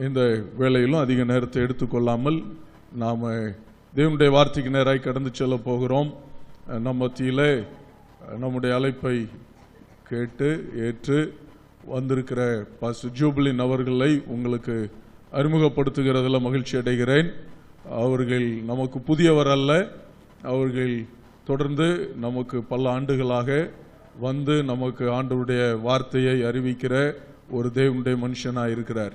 இந்த வேளையிலும் அதிக நேரத்தை எடுத்துக்கொள்ளாமல் நாம் தேவனுடைய வார்த்தைக்கு நேராய் கடந்து செல்ல போகிறோம். நம் மத்தியிலே நம்முடைய அழைப்பை கேட்டு ஏற்று வந்திருக்கிற பாஸ்டர் ஜூபிலின் அவர்களை உங்களுக்கு அறிமுகப்படுத்துகிறதில் மகிழ்ச்சி அடைகிறேன். அவர்கள் நமக்கு புதியவர் அல்ல. அவர்கள் தொடர்ந்து நமக்கு பல ஆண்டுகளாக வந்து நமக்கு ஆண்டவருடைய வார்த்தையை அறிவிக்கிற ஒரு தேவனுடைய மனுஷனாக இருக்கிறார்.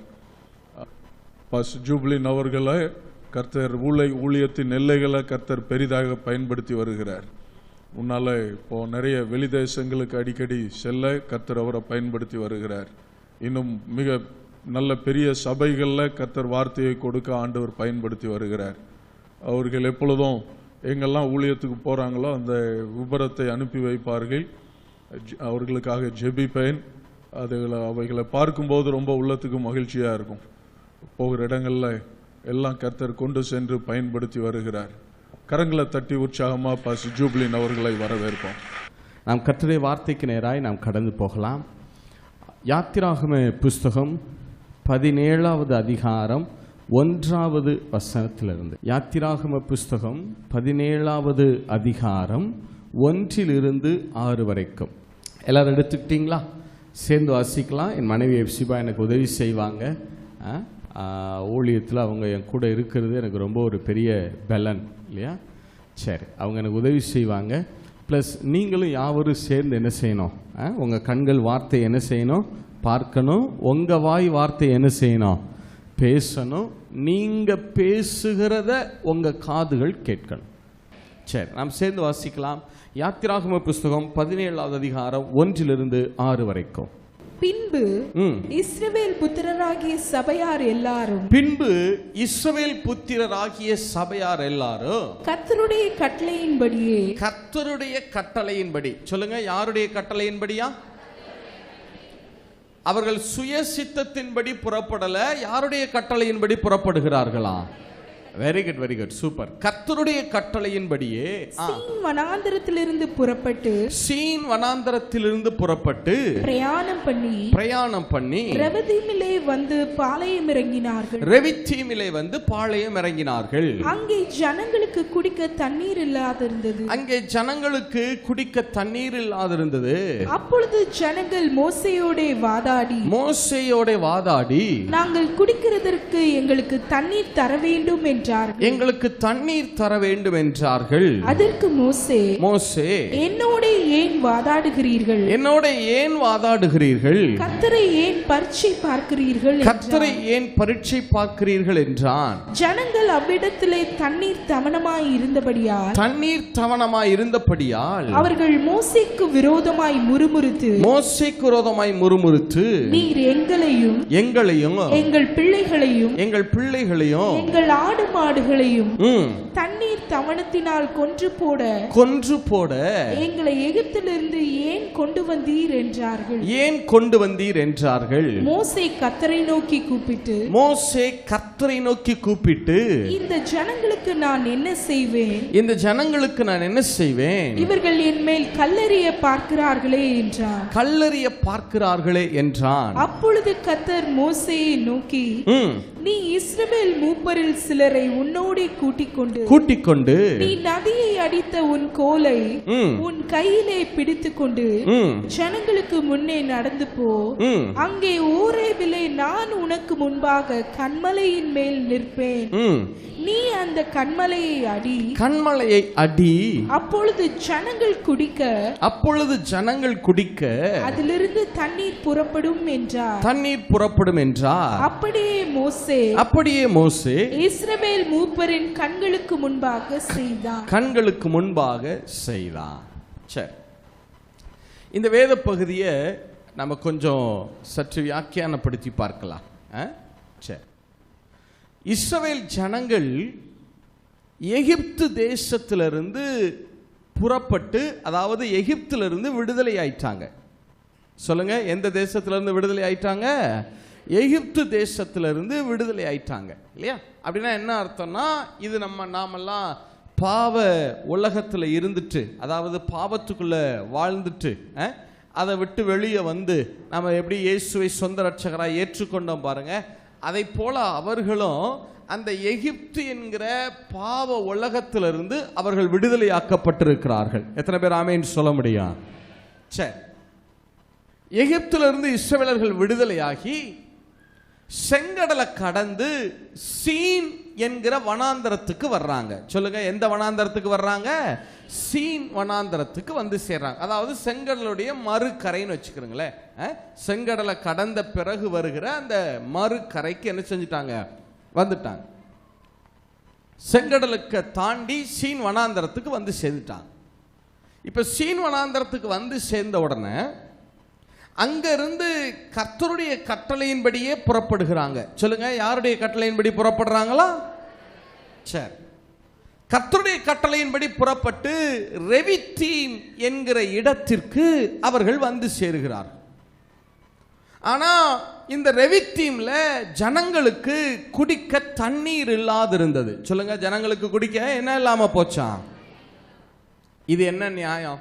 பாஸ்டர் ஜூபிலின் அவர்களை கர்த்தர் ஊழியத்தின் எல்லைகளை கர்த்தர் பெரிதாக பயன்படுத்தி வருகிறார். முன்னால் இப்போ நிறைய வெளிதேசங்களுக்கு அடிக்கடி செல்ல கர்த்தர் அவரை பயன்படுத்தி வருகிறார். இன்னும் மிக நல்ல பெரிய சபைகளில் கர்த்தர் வார்த்தையை கொடுக்க ஆண்டவர் பயன்படுத்தி வருகிறார். அவர்கள் எப்பொழுதும் எங்கெல்லாம் ஊழியத்துக்கு போகிறாங்களோ அந்த விபரத்தை அனுப்பி வைப்பார்கள். அவர்களுக்காக ஜெபிப்பேன். அவைகளை பார்க்கும்போது ரொம்ப உள்ளத்துக்கு மகிழ்ச்சியாக இருக்கும். போகிற இடங்களில் எல்லாம் கர்த்தர் கொண்டு சென்று பயன்படுத்தி வருகிறார். கரங்களை தட்டி உற்சாகமாக பாஸ்டர் ஜூபிலின் அவர்களை வரவேற்போம். நாம் கர்த்தருடைய வார்த்தைக்கு நேராய் நாம் கடந்து போகலாம். யாத்திராகம புஸ்தகம் 17வது அதிகாரம் 1வது வசனத்திலிருந்து. யாத்திராகம புஸ்தகம் 17வது அதிகாரம் 1லிருந்து 6 வரைக்கும். எல்லாரும் எடுத்துக்கிட்டீங்களா? சேர்ந்து வாசிக்கலாம். என் மனைவி எப்சிபா எனக்கு உதவி செய்வாங்க. ஊழியத்தில் அவங்க என் கூட இருக்கிறது எனக்கு ரொம்ப ஒரு பெரிய பலன் இல்லையா? சரி, அவங்க எனக்கு உதவி செய்வாங்க. ப்ளஸ் நீங்களும் யாவரும் சேர்ந்து என்ன செய்யணும்? உங்கள் கண்கள் வார்த்தை என்ன செய்யணும்? பார்க்கணும். உங்கள் வாய் வார்த்தை என்ன செய்யணும்? பேசணும். நீங்கள் பேசுகிறத உங்கள் காதுகள் கேட்கணும். சரி, நாம் சேர்ந்து வாசிக்கலாம். யாத்திராகம புஸ்தகம் 17வது அதிகாரம் 1லிருந்து 6 வரைக்கும். பின்பு இஸ்ரவேல் புத்திரராகிய சபையார் எல்லாரும் கர்த்தருடைய கட்டளையின்படி சொல்லுங்க. யாருடைய கட்டளையின்படியா? அவர்கள் சுய சித்தத்தின்படி புறப்படல. யாருடைய கட்டளையின்படி புறப்படுகிறார்களா? Very good, very good, super. கர்த்தருடைய கட்டளையின்படியே சீன் வனாந்தரத்திலிருந்து புறப்பட்டு பிரயாணம் பண்ணி ரெவிதீமிலே வந்து பாளையம் இறங்கினார்கள். அங்கே ஜனங்களுக்கு குடிக்க தண்ணீர் இல்லாதிருந்தது. அப்பொழுது ஜனங்கள் மோசேயோடே வாதாடி நாங்கள் குடிக்கிறதற்கு எங்களுக்கு தண்ணீர் தர வேண்டும் என்றார்கள். அதற்கு மோசே என்னோட ஏன் வாதாடுகிறீர்கள்? கர்த்தரை ஏன் பரீட்சை பார்க்கிறீர்கள் என்றான். ஜனங்கள் அவ்விடத்திலே தண்ணீர் தவணமாய் இருந்தபடியால் அவர்கள் மோசேக்கு விரோதமாய் முறுமுறுத்து நீர் எங்களையும் எங்கள் பிள்ளைகளையும் எங்கள் ஆடு மாடுகளையும் தண்ணீர் தவணத்தினால் கொன்று போட எங்களை எகிப்திலிருந்து ஏன் கொண்டு வந்தீர் என்றார்கள். மோசே கர்த்தரை நோக்கி கூப்பிட்டு இந்த ஜனங்களுக்கு நான் என்ன செய்வேன்? இவர்கள் என் மேல் கல்லெறிய பார்க்கிறார்களே என்றான். அப்பொழுது கர்த்தர் மோசேயை நோக்கி நீ இஸ்ரவேல் மூப்பரில் சிலரை உன்னோடே கூட்டிக் கொண்டு நீ நதியை அடித்த உன் கோலை உன் கையிலே பிடித்துக்கொண்டு ஜனங்களுக்கு முன்னே நடந்து போ. அங்கே ஓரேபிலே நான் உனக்கு முன்பாக கன்மலையின் மேல் நிற்பேன். நீ அந்த கன்மலையை அடி. அப்பொழுது ஜனங்கள் குடிக்க அதிலிருந்து தண்ணீர் புறப்படும் என்றார். அப்படியே மோசே இஸ்ரவேல் மூப்பரின் கண்களுக்கு முன்பாக செய்தான். சரி, இந்த வேத பகுதியை நம்ம கொஞ்சம் சற்று வியாக்கியானப்படுத்தி பார்க்கலாம். சரி, இஸ்ரவேல் ஜனங்கள் எகிப்து தேசத்திலிருந்து புறப்பட்டு, அதாவது எகிப்திலிருந்து விடுதலை ஆயிட்டாங்க. சொல்லுங்க, எந்த தேசத்திலிருந்து விடுதலை ஆயிட்டாங்க? எகிப்து தேசத்திலிருந்து விடுதலை ஆயிட்டாங்க இல்லையா? அப்படின்னா என்ன அர்த்தம்னா, இது நாமெல்லாம் பாவ உலகத்தில் இருந்துட்டு, அதாவது பாவத்துக்குள்ள வாழ்ந்துட்டு அதை விட்டு வெளியே வந்து நம்ம எப்படி இயேசுவை சொந்த ரட்சகராக ஏற்றுக்கொண்டோம் பாருங்க, அதை போல அவர்களும் அந்த எகிப்து என்கிற பாவ உலகத்திலிருந்து அவர்கள் விடுதலையாக்கப்பட்டிருக்கிறார்கள். எத்தனை பேர் ஆமென் சொல்ல முடியும்? சரி, எகிப்திலிருந்து இஸ்ரவேலர்கள் விடுதலையாகி செங்கடலை கடந்து சீன் என்கிற வனாந்தரத்துக்கு வர்றாங்க. சொல்லுங்க, எந்த வனாந்தரத்துக்கு வர்றாங்க? சீன் வனாந்தரத்துக்கு வந்து சேர்றாங்க. அதாவது செங்கடலுடைய மறுகரைன்னு வச்சுக்கிறீங்களேன். செங்கடலை கடந்த பிறகு வருகிற அந்த மறுகரைக்கு என்ன செஞ்சுட்டாங்க? வந்துட்டாங்க. செங்கடலுக்கு தாண்டி சீன் வனாந்தரத்துக்கு வந்து சேர்ந்துட்டாங்க. இப்ப சீன் வனாந்தரத்துக்கு வந்து சேர்ந்த உடனே அங்கிருந்து கர்த்தருடைய கட்டளையின்படியே புறப்படுகிறாங்க. சொல்லுங்க, யாருடைய கட்டளையின்படி புறப்படுறாங்களா? சரி, கர்த்தருடைய கட்டளையின்படி புறப்பட்டு ரெவித்தீம் என்கிற இடத்திற்கு அவர்கள் வந்து சேருகிறார். ஆனா இந்த ரெவித்தீம்ல ஜனங்களுக்கு குடிக்க தண்ணீர் இல்லாதிருந்தது. சொல்லுங்க, ஜனங்களுக்கு குடிக்க என்ன இல்லாம போச்சாம்? இது என்ன நியாயம்?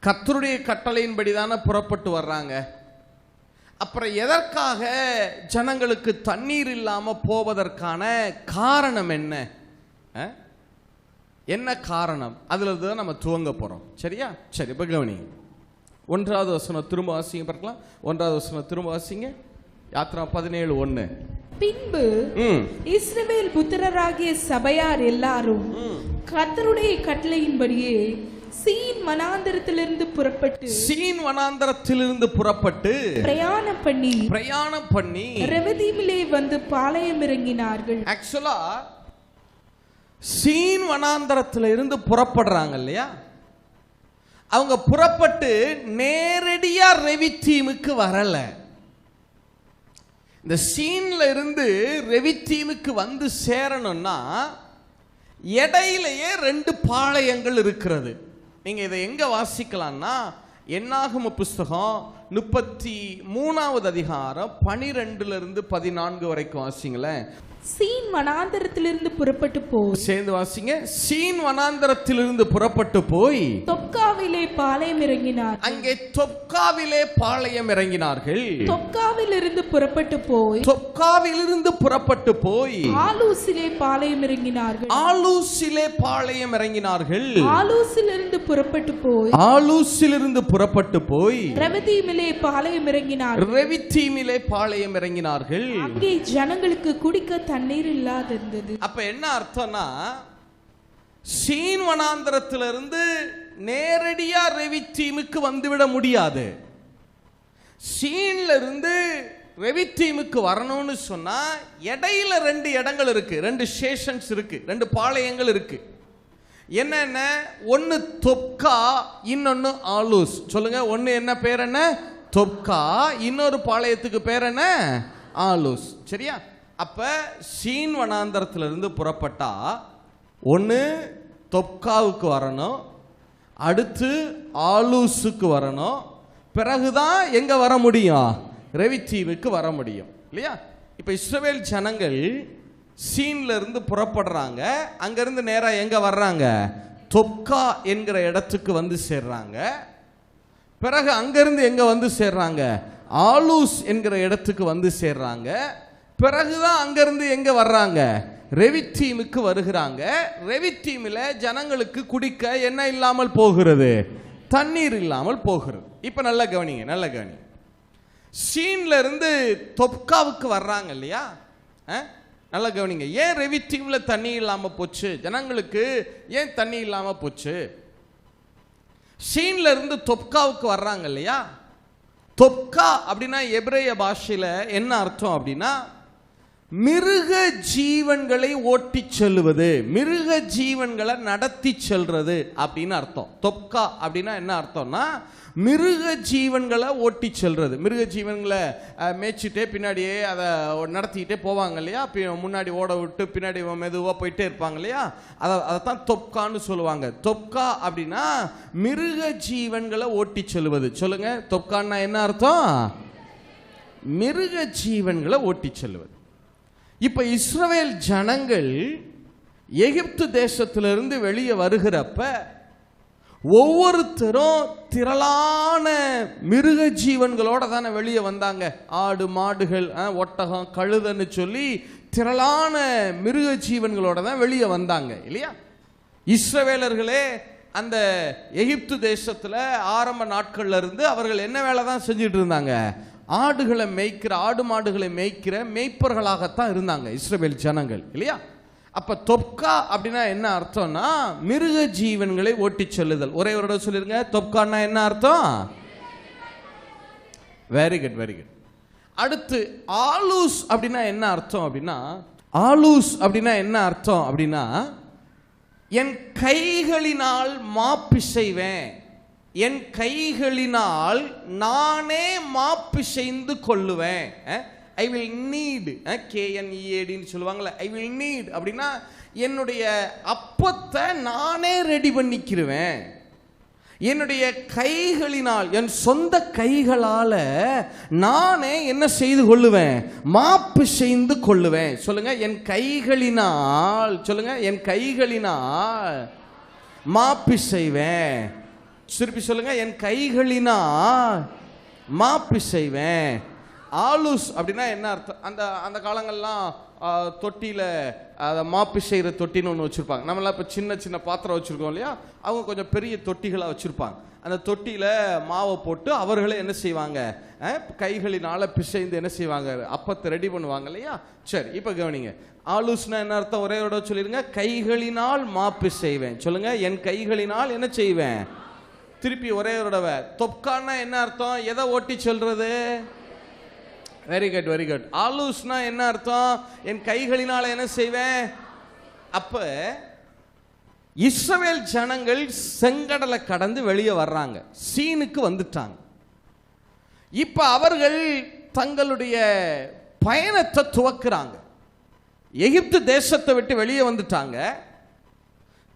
கர்த்தருடைய கட்டளையின்படி தானே புறப்பட்டு வர்றாங்க. அப்புறம் எதற்காக ஜனங்களுக்கு தண்ணீர் இல்லாம போவதற்கான காரணம் என்ன? என்ன காரணம்? அதுல தான் நம்ம துவங்க போறோம். சரியா? சரி, இப்ப கவனி. 1வது வசனம் திரும்ப வாசிங்க பார்க்கலாம். 1வது வசனம் திரும்ப வாசிங்க. யாத்ரா 17:1. பின்பு இஸ்ரவேல் புத்திரராகிய சபையார் எல்லாரும் கர்த்தருடைய கட்டளையின்படியே சீன் வனாந்தரத்திலிருந்து புறப்பட்டு பிரயாணம் பண்ணி ரெவிதீமிலே வந்து பாளையம் இறங்கினார்கள். ஆக்சுவலா சீன் வனாந்தரத்தில் இருந்து புறப்படுறாங்க இல்லையா? அவங்க புறப்பட்டு நேரடியா ரெவித்தீமுக்கு வரல. இந்த சீன்ல இருந்து ரெவித்தீமுக்கு வந்து சேரணும்னா இடையிலேயே 2 பாளையங்கள் இருக்கிறது. நீங்க இதை எங்க வாசிக்கலாம்னா என்னாகம புஸ்தகம் 33வது அதிகாரம் 12 14 வரைக்கும் வாசிங்களேன். சீன் வனாந்தரத்திலிருந்து புறப்பட்டு போய் சேர்ந்து வாசிங்க. சீன் வனாந்தரத்திலிருந்து புறப்பட்டு போய் தொப்காவிலே பாளையம் இறங்கினார். அங்கே தொப்காவிலே பாளையம் இறங்கினார்கள். தொப்காவிலிருந்து புறப்பட்டு போய் ஆலூசிலே பாளையம் இறங்கினார்கள். ஆலூசிலிருந்து புறப்பட்டு போய் ரெவிதீமிலே பாளையம் இறங்கினார்கள். அங்கே ஜனங்களுக்கு குடிக்க தண்ணீர் இல்லாதிருந்தது. அப்ப என்ன அர்த்தம்னா, சீன் வனாந்தரத்திலிருந்து நேரடியா ரெவித்தீமுக்கு வந்துவிட முடியாது. சீன்ல இருந்து ரெவித்தீமுக்கு வரணும்னு சொன்னா இடையில 2 இடங்கள் இருக்கு, 2 ஸ்டேஷன்ஸ் இருக்கு, 2 பாளையங்கள் இருக்கு. என்னென்ன? ஒன்னு தொப்கா, இன்னொன்னு ஆலூஸ். சொல்லுங்க, ஒன்னு என்ன பேர்? என்ன? தொப்கா. இன்னொரு பாளையத்துக்கு பேர் என்ன? ஆலூஸ். சரியா? அப்ப சீன் வனாந்தரத்திலிருந்து புறப்பட்டா ஒன்று தொப்காவுக்கு வரணும், அடுத்து ஆலூஸுக்கு வரணும், பிறகுதான் எங்க வர முடியும்? ரெவித்தீமுக்கு வர முடியும் இல்லையா? இப்ப இஸ்ரவேல் ஜனங்கள் சீன்ல இருந்து புறப்படுறாங்க. அங்கிருந்து நேரா எங்க வர்றாங்க? தொப்கா என்கிற இடத்துக்கு வந்து சேர்றாங்க. பிறகு அங்கிருந்து எங்க வந்து சேர்றாங்க? ஆலூஸ் என்கிற இடத்துக்கு வந்து சேர்றாங்க. பிறகுதான் அங்கிருந்து எங்க வர்றாங்க? ரெவித்தீமுக்கு வருகிறாங்க. ரெவித்தீமில் ஜனங்களுக்கு குடிக்க என்ன இல்லாமல் போகிறது? தண்ணீர் இல்லாமல் போகிறது. இப்ப நல்ல கவனிங்க, நல்ல கவனி. சீன்ல இருந்து தொப்காவுக்கு வர்றாங்க இல்லையா? நல்ல கவனிங்க. ஏன் ரெவித்தீம்ல தண்ணி இல்லாம போச்சு? ஜனங்களுக்கு ஏன் தண்ணி இல்லாம போச்சு? சீன்ல இருந்து தொப்காவுக்கு வர்றாங்க இல்லையா? தொப்கா அப்படின்னா எபிரேய பாஷையில என்ன அர்த்தம் அப்படின்னா மிருக ஜீவன்களை ஓட்டி செல்வது, மிருக ஜீவன்களை நடத்தி செல்றது அப்படின்னு அர்த்தம். தொப்கா அப்படின்னா என்ன அர்த்தம்னா மிருக ஜீவன்களை ஓட்டி செல்றது. மிருக ஜீவன்களை மேய்ச்சிட்டே பின்னாடியே அதை நடத்திக்கிட்டே போவாங்க இல்லையா? முன்னாடி ஓட விட்டு பின்னாடி மெதுவாக போயிட்டே இருப்பாங்க இல்லையா? அதைத்தான் தொப்கான்னு சொல்லுவாங்க. தொப்கா அப்படின்னா மிருக ஜீவன்களை ஓட்டி செல்வது. சொல்லுங்க, தொப்கான்னா என்ன அர்த்தம்? மிருக ஜீவன்களை ஓட்டி செல்வது. இப்ப இஸ்ரவேல் ஜனங்கள் எகிப்து தேசத்திலிருந்து வெளியே வருகிறப்ப ஒவ்வொருத்தரும் திரளான மிருக ஜீவன்களோட தானே வெளியே வந்தாங்க. ஆடு, மாடுகள், ஒட்டகம், கழுதைன்னு சொல்லி திரளான மிருக ஜீவன்களோட தான் வெளியே வந்தாங்க இல்லையா? இஸ்ரவேலர்களே அந்த எகிப்து தேசத்துல ஆரம்ப நாட்கள்ல இருந்து அவர்கள் என்ன வேலை தான் செஞ்சுட்டு இருந்தாங்க? ஆடுகளை மேய்க்கிற, ஆடு மாடுகளை மேய்க்கிற மேய்ப்பர்களாகத்தான் இருந்தாங்க இஸ்ரவேல் ஜனங்கள் இல்லையா? அப்ப தொப்கா அப்படின்னா என்ன அர்த்தம்னா மிருக ஜீவன்களை ஓட்டி செல்லுதல். ஒரே ஒரு தடவை சொல்லிருங்க, தொப்கான்னா என்ன அர்த்தம்? Very good, very good. அடுத்து ஆலூஸ் அப்படின்னா என்ன அர்த்தம் அப்படின்னா, ஆலூஸ் அப்படின்னா என்ன அர்த்தம் அப்படின்னா, என் கைகளினால் மாப்பிசைவேன், என் கைகளினால் நானே மாப்பிசைந்து கொள்ளுவேன். ஐ வில் நீட், KNEADன்னு சொல்லுவாங்கல்ல, ஐ வில் நீட் அப்படின்னா என்னுடைய அப்பத்தை நானே ரெடி பண்ணிக்கிருவேன். என்னுடைய கைகளினால், என் சொந்த கைகளால நானே என்ன செய்து கொள்ளுவேன்? மாப்பு செய்து கொள்ளுவேன். சொல்லுங்க, என் கைகளினால். சொல்லுங்க, என் கைகளினால் மாப்பு செய்வேன். திருப்பி சொல்லுங்க, என் கைகளினால் மாப்பு செய்வேன். ஆலூஸ் அப்படின்னா என்ன அர்த்தம்? அந்த காலங்கள்லாம் தொட்டியில் அதை மாப்பு செய்கிற தொட்டின்னு ஒன்று வச்சுருப்பாங்க. நம்மளாம் இப்போ சின்ன சின்ன பாத்திரம் வச்சுருக்கோம் இல்லையா? அவங்க கொஞ்சம் பெரிய தொட்டிகளாக வச்சுருப்பாங்க. அந்த தொட்டியில் மாவை போட்டு அவர்களே என்ன செய்வாங்க? கைகளினால் பிசைந்து என்ன செய்வாங்க? அப்பத்தை ரெடி பண்ணுவாங்க இல்லையா? சரி, இப்போ கவனிங்க. ஆலூஸ்னா என்ன அர்த்தம்? ஒரே ஒரு சொல்லிடுங்க, கைகளினால் மாப்பு செய்வேன். சொல்லுங்க, என் கைகளினால் என்ன செய்வேன்? திருப்பி ஒரே ஒரு தடவை. தொப்கான்னா என்ன அர்த்தம்? எதை ஓட்டி சொல்றது? Very good, very good. ஆலூஸ்னா என்ன அர்த்தம்? என் கைகளினால என்ன செய்வேன்? அப்ப இஸ்ரவேல் ஜனங்கள் செங்கடலை கடந்து வெளியே வர்றாங்க, சீனுக்கு வந்துட்டாங்க. இப்ப அவர்கள் தங்களுடைய பயணத்தை துவக்குறாங்க. எகிப்து தேசத்தை விட்டு வெளியே வந்துட்டாங்க.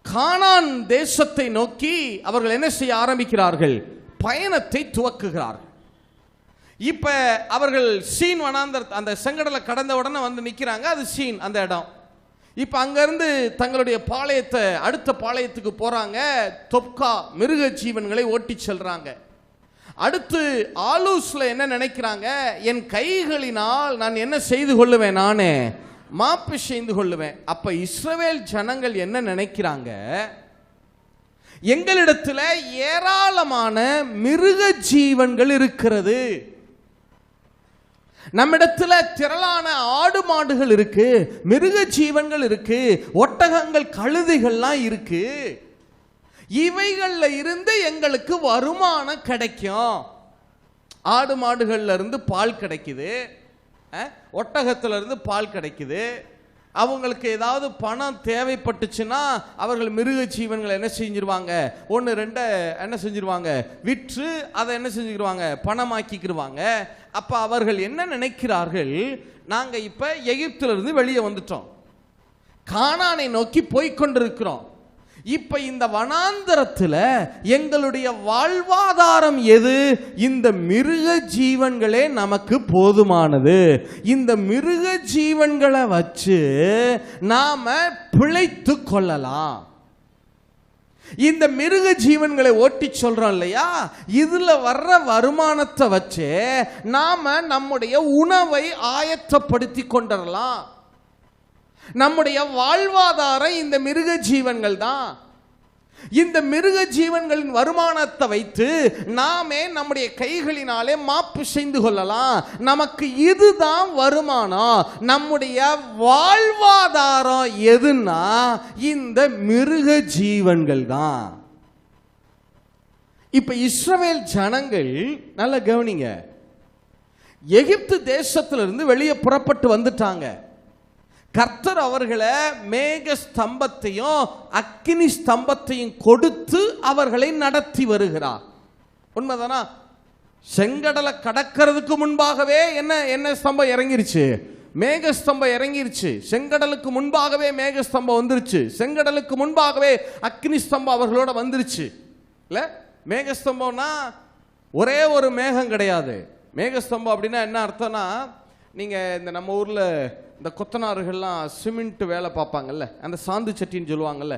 கானான் தேசத்தை நோக்கி அவர்கள் என்ன செய்ய ஆரம்பிக்கிறார்கள்? பயணத்தை துவக்குகிறார்கள். இப்ப அவர்கள் சீன் வனாந்தர் அந்த செங்கடலை கடந்த உடனே வந்து நிக்கிறாங்க. அது சீன் அந்த இடம். இப்ப அங்கிருந்து தங்களுடைய பாளையத்தை, அடுத்த பாளையத்துக்கு போறாங்க. தொப்கா மிருக ஜீவன்களை ஓட்டி செல்றாங்க. அடுத்து ஆலூஸ்ல என்ன நினைக்கிறாங்க? என் கைகளினால் நான் என்ன செய்து கொள்ளுவேன்? நானே மாப்பு செய்து கொள்ளுவேன். அப்ப இஸ்ரவேல் ஜனங்கள் என்ன நினைக்கிறாங்க? எங்களிடத்துல ஏராளமான மிருக ஜீவன்கள் இருக்கிறது, நம்மிடத்துல திரளான ஆடு மாடுகள் இருக்கு, மிருக ஜீவன்கள் இருக்கு, ஒட்டகங்கள், கழுதைகள்லாம் இருக்கு, இவைகள்ல இருந்து எங்களுக்கு வருமானம் கிடைக்கும். ஆடு மாடுகள்ல இருந்து பால் கிடைக்குது, ஒட்டகத்துல இருந்து பால் கிடைக்குது. அவங்களுக்கு ஏதாவது பணம் தேவைப்பட்டுச்சுன்னா அவர்கள் மிருக ஜீவன்களை என்ன செஞ்சிருவாங்க? ஒன்று ரெண்டை என்ன செஞ்சிருவாங்க? விற்று அதை என்ன செஞ்சுக்கிடுவாங்க? பணமாக்கிக்கிடுவாங்க. அப்ப அவர்கள் என்ன நினைக்கிறார்கள்? நாங்க இப்ப எகிப்துல இருந்து வெளியே வந்துட்டோம், கானானை நோக்கி போய்கொண்டிருக்கிறோம். இப்ப இந்த வனாந்தரத்துல எங்களுடைய வாழ்வாதாரம் எது? இந்த மிருக ஜீவன்களே நமக்கு போதுமானது. இந்த மிருக ஜீவன்களை வச்சு நாம பிழைத்து கொள்ளலாம். இந்த மிருக ஜீவன்களை ஓட்டி சொல்றோம் இல்லையா? இதுல வர்ற வருமானத்தை வச்சு நாம நம்முடைய உணவை ஆயத்தப்படுத்தி கொண்டறலாம். நம்முடைய வாழ்வாதாரம் இந்த மிருக ஜீவன்கள் தான். இந்த மிருக ஜீவன்களின் வருமானத்தை வைத்து நாமே நம்முடைய கைகளினாலே மாப்பு செய்து கொள்ளலாம். நமக்கு இதுதான் வருமானம். நம்முடைய வாழ்வாதாரம் எதுன்னா இந்த மிருக ஜீவன்கள் தான். இப்ப இஸ்ரவேல் ஜனங்கள் நல்ல கவனிங்க, எகிப்து தேசத்திலிருந்து வெளியே புறப்பட்டு வந்துட்டாங்க. கர்த்தர் அவர்களை மேக ஸ்தம்பத்தையும் அக்கினி ஸ்தம்பத்தையும் கொடுத்து அவர்களை நடத்தி வருகிறார். உண்மைதானா? செங்கடலை கடக்கிறதுக்கு முன்பாகவே என்ன ஸ்தம்பம் இறங்கிருச்சு? மேக ஸ்தம்பம் இறங்கிருச்சு. செங்கடலுக்கு முன்பாகவே மேக ஸ்தம்பம் வந்துருச்சு. செங்கடலுக்கு முன்பாகவே அக்கினி ஸ்தம்பம் அவர்களோட வந்துருச்சு. இல்ல, மேகஸ்தம்பம்னா ஒரே ஒரு மேகம் கிடையாது. மேகஸ்தம்பம் அப்படின்னா என்ன அர்த்தம்னா, நீங்க இந்த நம்ம ஊர்ல இந்த கொத்தனார்கள்லாம் சிமெண்ட் வேலை பார்ப்பாங்கல்ல, அந்த சாந்து சட்டின்னு சொல்லுவாங்கல்ல,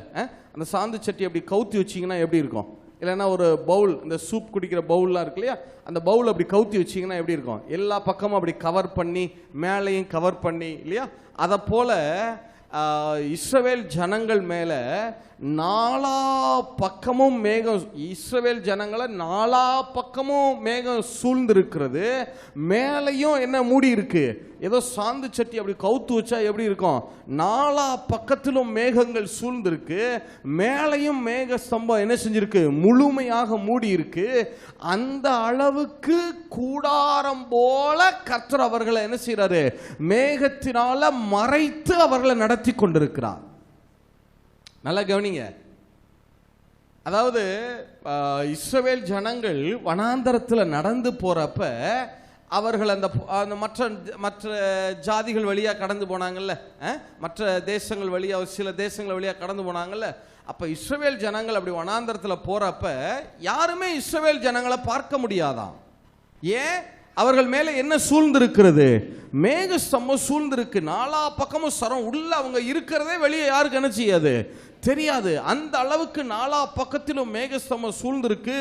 அந்த சாந்து சட்டி அப்படி கவுத்தி வச்சிங்கன்னா எப்படி இருக்கும்? இல்லைன்னா ஒரு பவுல், இந்த சூப் குடிக்கிற பவுல்லாம் இருக்கு இல்லையா, அந்த பவுல் அப்படி கவுத்தி வச்சிங்கன்னா எப்படி இருக்கும், எல்லா பக்கமும் அப்படி கவர் பண்ணி மேலையும் கவர் பண்ணி இல்லையா, அதை போல இஸ்ரவேல் ஜனங்கள் மேல நாலா பக்கமும் மேகம், இஸ்ரவேல் ஜனங்களை நாலா பக்கமும் மேகம் சூழ்ந்திருக்கிறது. மேலையும் என்ன மூடி இருக்கு, ஏதோ சாந்து சட்டி அப்படி கவுத்து வச்சா எப்படி இருக்கும், நாலா பக்கத்திலும் மேகங்கள் சூழ்ந்திருக்கு. மேலையும் மேக ஸ்தம்பம் என்ன செஞ்சிருக்கு, முழுமையாக மூடி இருக்கு. அந்த அளவுக்கு கூடாரம் போல கர்த்தர் அவர்களை என்ன செய்யறாரு, மேகத்தினால மறைத்து அவர்களை நடத்தி கொண்டிருக்கிறார். நல்லா கவனிங்க. அதாவது இஸ்ரவேல் ஜனங்கள் வனாந்தரத்தில் நடந்து போறப்ப அவர்கள் அந்த மற்ற ஜாதிகள் வழியாக கடந்து போனாங்கல்ல, மற்ற தேசங்கள் வழியாக, சில தேசங்கள் வழியாக கடந்து போனாங்கல்ல. அப்போ இஸ்ரவேல் ஜனங்கள் அப்படி வனாந்தரத்தில் போறப்ப யாருமே இஸ்ரவேல் ஜனங்களை பார்க்க முடியாதாம். ஏன்? அவர்கள் மேலே என்ன சூழ்ந்திருக்கிறது, மேக ஸ்தம்பம் சூழ்ந்திருக்கு. நாலா பக்கமும் சரம் உள்ள அவங்க இருக்கிறதே வெளியே யாருக்கு என்ன செய்யாது, தெரியாது. அந்த அளவுக்கு நாலா பக்கத்திலும் மேகஸ்தம்பம் சூழ்ந்திருக்கு.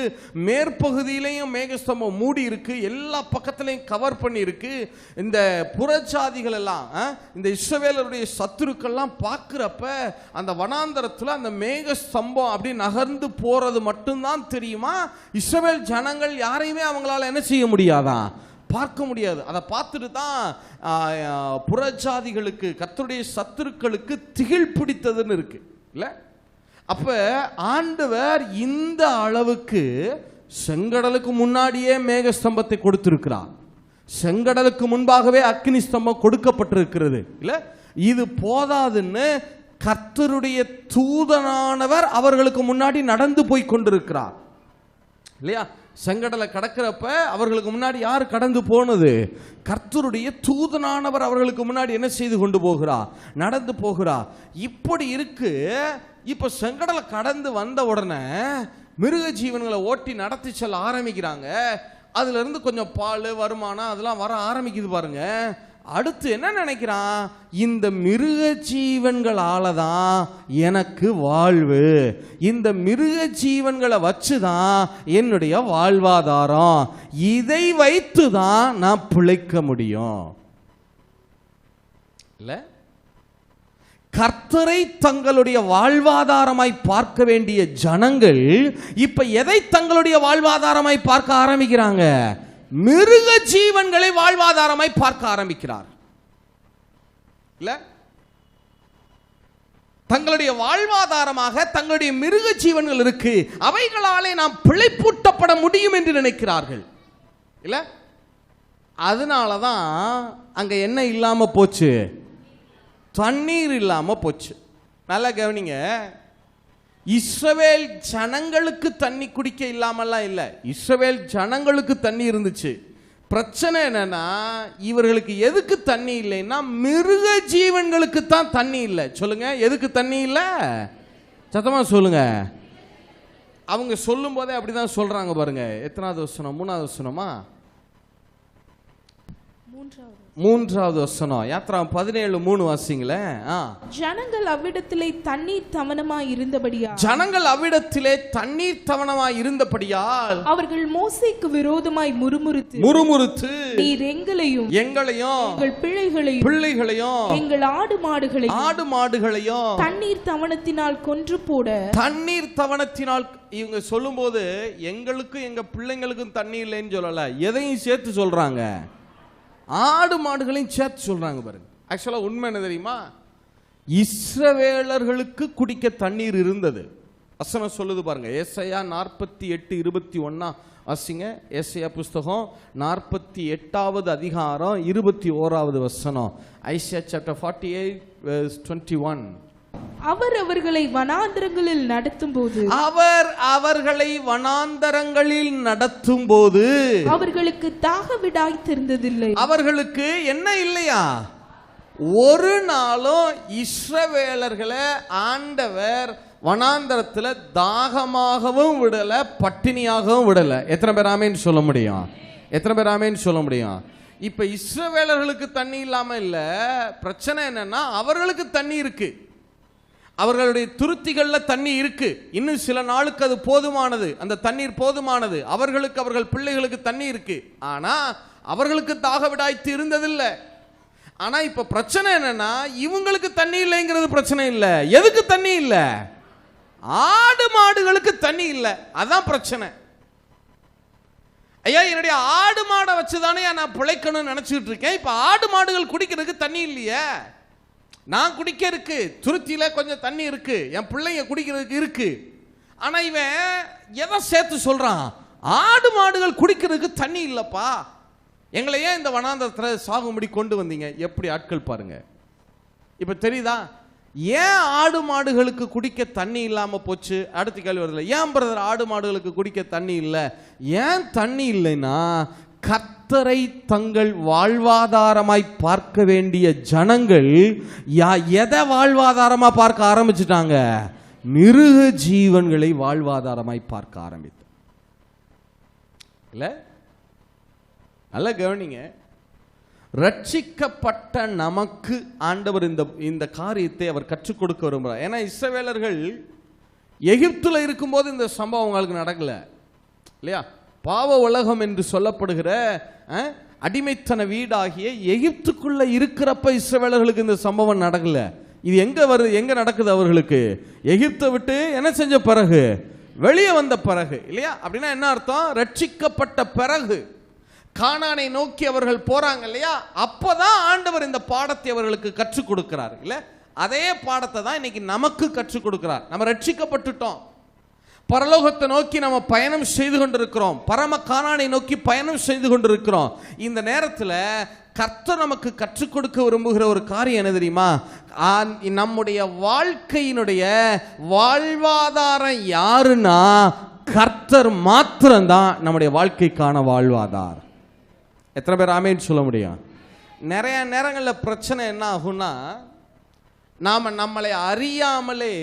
மேற்பகுதியிலையும் மேகஸ்தம்பம் மூடி இருக்கு. எல்லா பக்கத்திலையும் கவர் பண்ணி இருக்கு. இந்த புறஜாதிகள் எல்லாம், இந்த இஸ்ரவேலருடைய சத்துருக்கெல்லாம் பார்க்கிறப்ப அந்த வனாந்தரத்தில் அந்த மேகஸ்தம்பம் அப்படி நகர்ந்து போறது மட்டும்தான் தெரியுமா. இஸ்ரவேல் ஜனங்கள் யாரையுமே அவங்களால என்ன செய்ய முடியாதான், பார்க்க முடியாது. அதை பார்த்துட்டு தான் புறஜாதிகளுக்கு, கர்த்தருடைய சத்துருக்களுக்கு திகில் பிடித்ததுன்னு இருக்கு இல்ல. அப்ப ஆண்டவர் இந்த அளவுக்கு செங்கடலுக்கு முன்னாடியே மேக ஸ்தம்பத்தை கொடுத்திருக்கிறார். செங்கடலுக்கு முன்பாகவே அக்னி ஸ்தம்பம் கொடுக்கப்பட்டிருக்கிறது இல்ல. இது போதாதுன்னு கர்த்தருடைய தூதனானவர் அவர்களுக்கு முன்னாடி நடந்து போய் கொண்டிருக்கிறார் இல்லையா. செங்கடலை கடக்கிறப்ப அவர்களுக்கு முன்னாடி யார் கடந்து போனது, கர்த்தருடைய தூதனானவர் அவர்களுக்கு முன்னாடி என்ன செய்து கொண்டு போகிறார், நடந்து போகிறார். இப்படி இருக்கு. இப்ப செங்கடலை கடந்து வந்த உடனே மிருக ஜீவன்களை ஓட்டி நடத்தி செல்ல ஆரம்பிக்கிறாங்க. அதுல இருந்து கொஞ்சம் பால் வருமானம் அதெல்லாம் வர ஆரம்பிக்குது பாருங்க. அடுத்து என்ன நினைக்கிறான், இந்த மிருக ஜீவன்களால தான் எனக்கு வாழ்வு, இந்த மிருக ஜீவன்களை வச்சுதான் என்னுடைய வாழ்வாதாரம், இதை வைத்து தான் நான் பிழைக்க முடியும் இல்ல. கர்த்தரை தங்களுடைய வாழ்வாதாரமாய் பார்க்க வேண்டிய ஜனங்கள் இப்ப எதை தங்களுடைய வாழ்வாதாரமாய் பார்க்க ஆரம்பிக்கிறாங்க, மிருக ஜீவன்களை வாழ்வாதாரமாய் பார்க்க ஆரம்பிக்கிறார் இல்ல. தங்களுடைய வாழ்வாதாரமாக தங்களுடைய மிருக ஜீவன்கள் இருக்கு, அவைகளாலே நாம் பிழைப்பூட்டப்பட முடியும் என்று நினைக்கிறார்கள் இல்ல. அதனாலதான் அங்க என்ன இல்லாம போச்சு, தண்ணீர் இல்லாம போச்சு. நல்லா கவனிங்க. இஸ்ரவேல் ஜனங்களுக்கு தண்ணி குடிக்க இல்லாமல்லாம் இல்லை, இஸ்ரவேல் ஜனங்களுக்கு தண்ணி இருந்துச்சு. பிரச்சனை என்னன்னா இவர்களுக்கு எதுக்கு தண்ணி இல்லைன்னா மிருக ஜீவன்களுக்கு தான் தண்ணி இல்லை. சொல்லுங்க, எதுக்கு தண்ணி இல்லை, சத்தமா சொல்லுங்க. அவங்க சொல்லும் போதே அப்படிதான் சொல்றாங்க பாருங்க. எத்தனாவது வசனம், 3வது வசனமா, 3வது வசனம், யாத்ரா 17:3 வாசிங்களே. ஜனங்கள் அவ்விடத்திலே தண்ணீர் தவனமாய் இருந்தபடியால், ஜனங்கள் அவ்விடத்திலே தண்ணீர் தவனமாய் இருந்தபடியால் அவர்கள் மோசேக்கு விரோதமாய் முறுமுறுத்து நீர் எங்களையும் எங்கள் பிள்ளைகளையும் எங்கள் ஆடு மாடுகளையும் தண்ணீர் தவனத்தினால் கொன்று போட, தண்ணீர் தவனத்தினால், இவங்க சொல்லும் போது எங்களுக்கும் எங்க பிள்ளைங்களுக்கும் தண்ணி இல்லைன்னு சொல்லல, எதையும் சேர்த்து சொல்றாங்க, ஆடு மாடுகளையும் சேர்த்து சொல்றாங்க பாருங்க. ஆக்சுவலா உண்மை என்ன தெரியுமா, இஸ்ரவேலர்களுக்கு குடிக்க தண்ணீர் இருந்தது. வசனம் சொல்லுது பாருங்க. ஏசாயா 48:21 வாசிங்க. ஏசாயா புஸ்தகம் 48வது அதிகாரம் 21வது வசனம். Isaiah chapter 48:21. அவர் அவர்களை வனாந்தரங்களில் நடத்தும் போது அவர்களுக்கு தாகவிடாய் தெரிந்ததில்லை. அவர்களுக்கு என்ன இல்லையா, ஒரு நாளும் இஸ்ரவேலர்களை ஆண்டவர் வனாந்தரத்தில் தாகமாகவும் விடல, பட்டினியாகவும் விடல. எத்தனை பேர் ஆமேன்னு சொல்ல முடியும், எத்தனை பேர் ஆமேன்னு சொல்ல முடியும். இப்ப இஸ்ரவேலர்களுக்கு தண்ணி இல்லாம இல்ல, பிரச்சனை என்னன்னா அவர்களுக்கு தண்ணி இருக்கு. அவர்களுடைய துருத்திகள்ல தண்ணி இருக்கு, இன்னும் சில நாளுக்கு அது போதுமானது, அந்த தண்ணீர் போதுமானது. அவர்களுக்கு, அவர்கள் பிள்ளைகளுக்கு தண்ணி இருக்கு. ஆனா அவர்களுக்கு தாக விடாய்த்து இருந்ததில்லை. ஆனா இப்ப பிரச்சனை என்னன்னா, இவங்களுக்கு தண்ணி இல்லைங்கிறது பிரச்சனை இல்லை. எதுக்கு தண்ணி இல்லை? ஆடு மாடுகளுக்கு தண்ணி இல்லை, அதான் பிரச்சனை. ஐயா, என்னுடைய ஆடு மாடை வச்சுதானே நான் பிழைக்கணும்னு நினைச்சிட்டு இருக்கேன். இப்ப ஆடு மாடுகள் குடிக்கிறதுக்கு தண்ணி இல்லையே. நான் குடிக்க இருக்கு, துருத்தியில கொஞ்சம் தண்ணி இருக்கு, என் பிள்ளைங்க குடிக்கிறதுக்கு இருக்கு. ஆனா இவன் எதை சேர்த்து சொல்றான்? ஆடு மாடுகள் குடிக்கிறதுக்கு தண்ணி இல்லப்பா, எங்களை ஏன் இந்த வனாந்தரத்தில் சாகும்படி கொண்டு வந்தீங்க? எப்படி ஆட்கள் பாருங்க. இப்ப தெரியுதா ஏன் ஆடு மாடுகளுக்கு குடிக்க தண்ணி இல்லாம போச்சு? அடுத்த கேள்வி வருதுல, ஏன் பிரதர் ஆடு மாடுகளுக்கு குடிக்க தண்ணி இல்லை? ஏன் தண்ணி இல்லைன்னா, கர்த்தரை தங்கள் வாழ்வாதாரமாய் பார்க்க வேண்டிய ஜனங்கள் எதை வாழ்வாதாரமா பார்க்க ஆரம்பிச்சுட்டாங்க? மிருக ஜீவன்களை வாழ்வாதாரமாய் பார்க்க ஆரம்பித்து. இல்ல, நல்ல கவனிங்க. ரட்சிக்கப்பட்ட நமக்கு ஆண்டவர் இந்த காரியத்தை அவர் கற்றுக் கொடுக்க விரும்புகிறார். ஏன்னா இஸ்ரவேலர்கள் எகிப்துல இருக்கும்போது இந்த சம்பவம் அவங்களுக்கு நடக்கல இல்லையா? பாவ உலகம் என்று சொல்லப்படுகிற அடிமைத்தன வீடாகிய எகிப்துக்குள்ள இருக்கிறப்ப இஸ்ரவேலர்களுக்கு இந்த சம்பவம் நடக்கல. இது எங்க வருது, எங்க நடக்குது? அவர்களுக்கு எகிப்தை விட்டு என்ன செஞ்ச பிறகு, வெளியே வந்த பிறகு இல்லையா? அப்படின்னா என்ன அர்த்தம்? ரட்சிக்கப்பட்ட பிறகு கானானை நோக்கி அவர்கள் போறாங்க இல்லையா? அப்பதான் ஆண்டவர் இந்த பாடத்தை அவர்களுக்கு கற்றுக் கொடுக்கிறார். இல்ல, அதே பாடத்தை தான் இன்னைக்கு நமக்கு கற்றுக் கொடுக்கிறார். நம்ம ரட்சிக்கப்பட்டுட்டோம், பரலோகத்தை நோக்கி நம்ம பயணம் செய்து கொண்டிருக்கிறோம், பரம கானானை நோக்கி பயணம் செய்து கொண்டிருக்கிறோம். இந்த நேரத்தில் கர்த்தர் நமக்கு கற்றுக் கொடுக்க விரும்புகிற ஒரு காரியம் என்ன தெரியுமா? நம்முடைய வாழ்க்கையினுடைய வாழ்வாதாரம் யாருன்னா கர்த்தர் மாத்திரம்தான் நம்முடைய வாழ்க்கைக்கான வாழ்வாதாரம். எத்தனை பேர் ஆமேன்னு சொல்ல முடியும்? நிறைய நேரங்களில் பிரச்சனை என்ன ஆகும்னா, நாம் நம்மளை அறியாமலே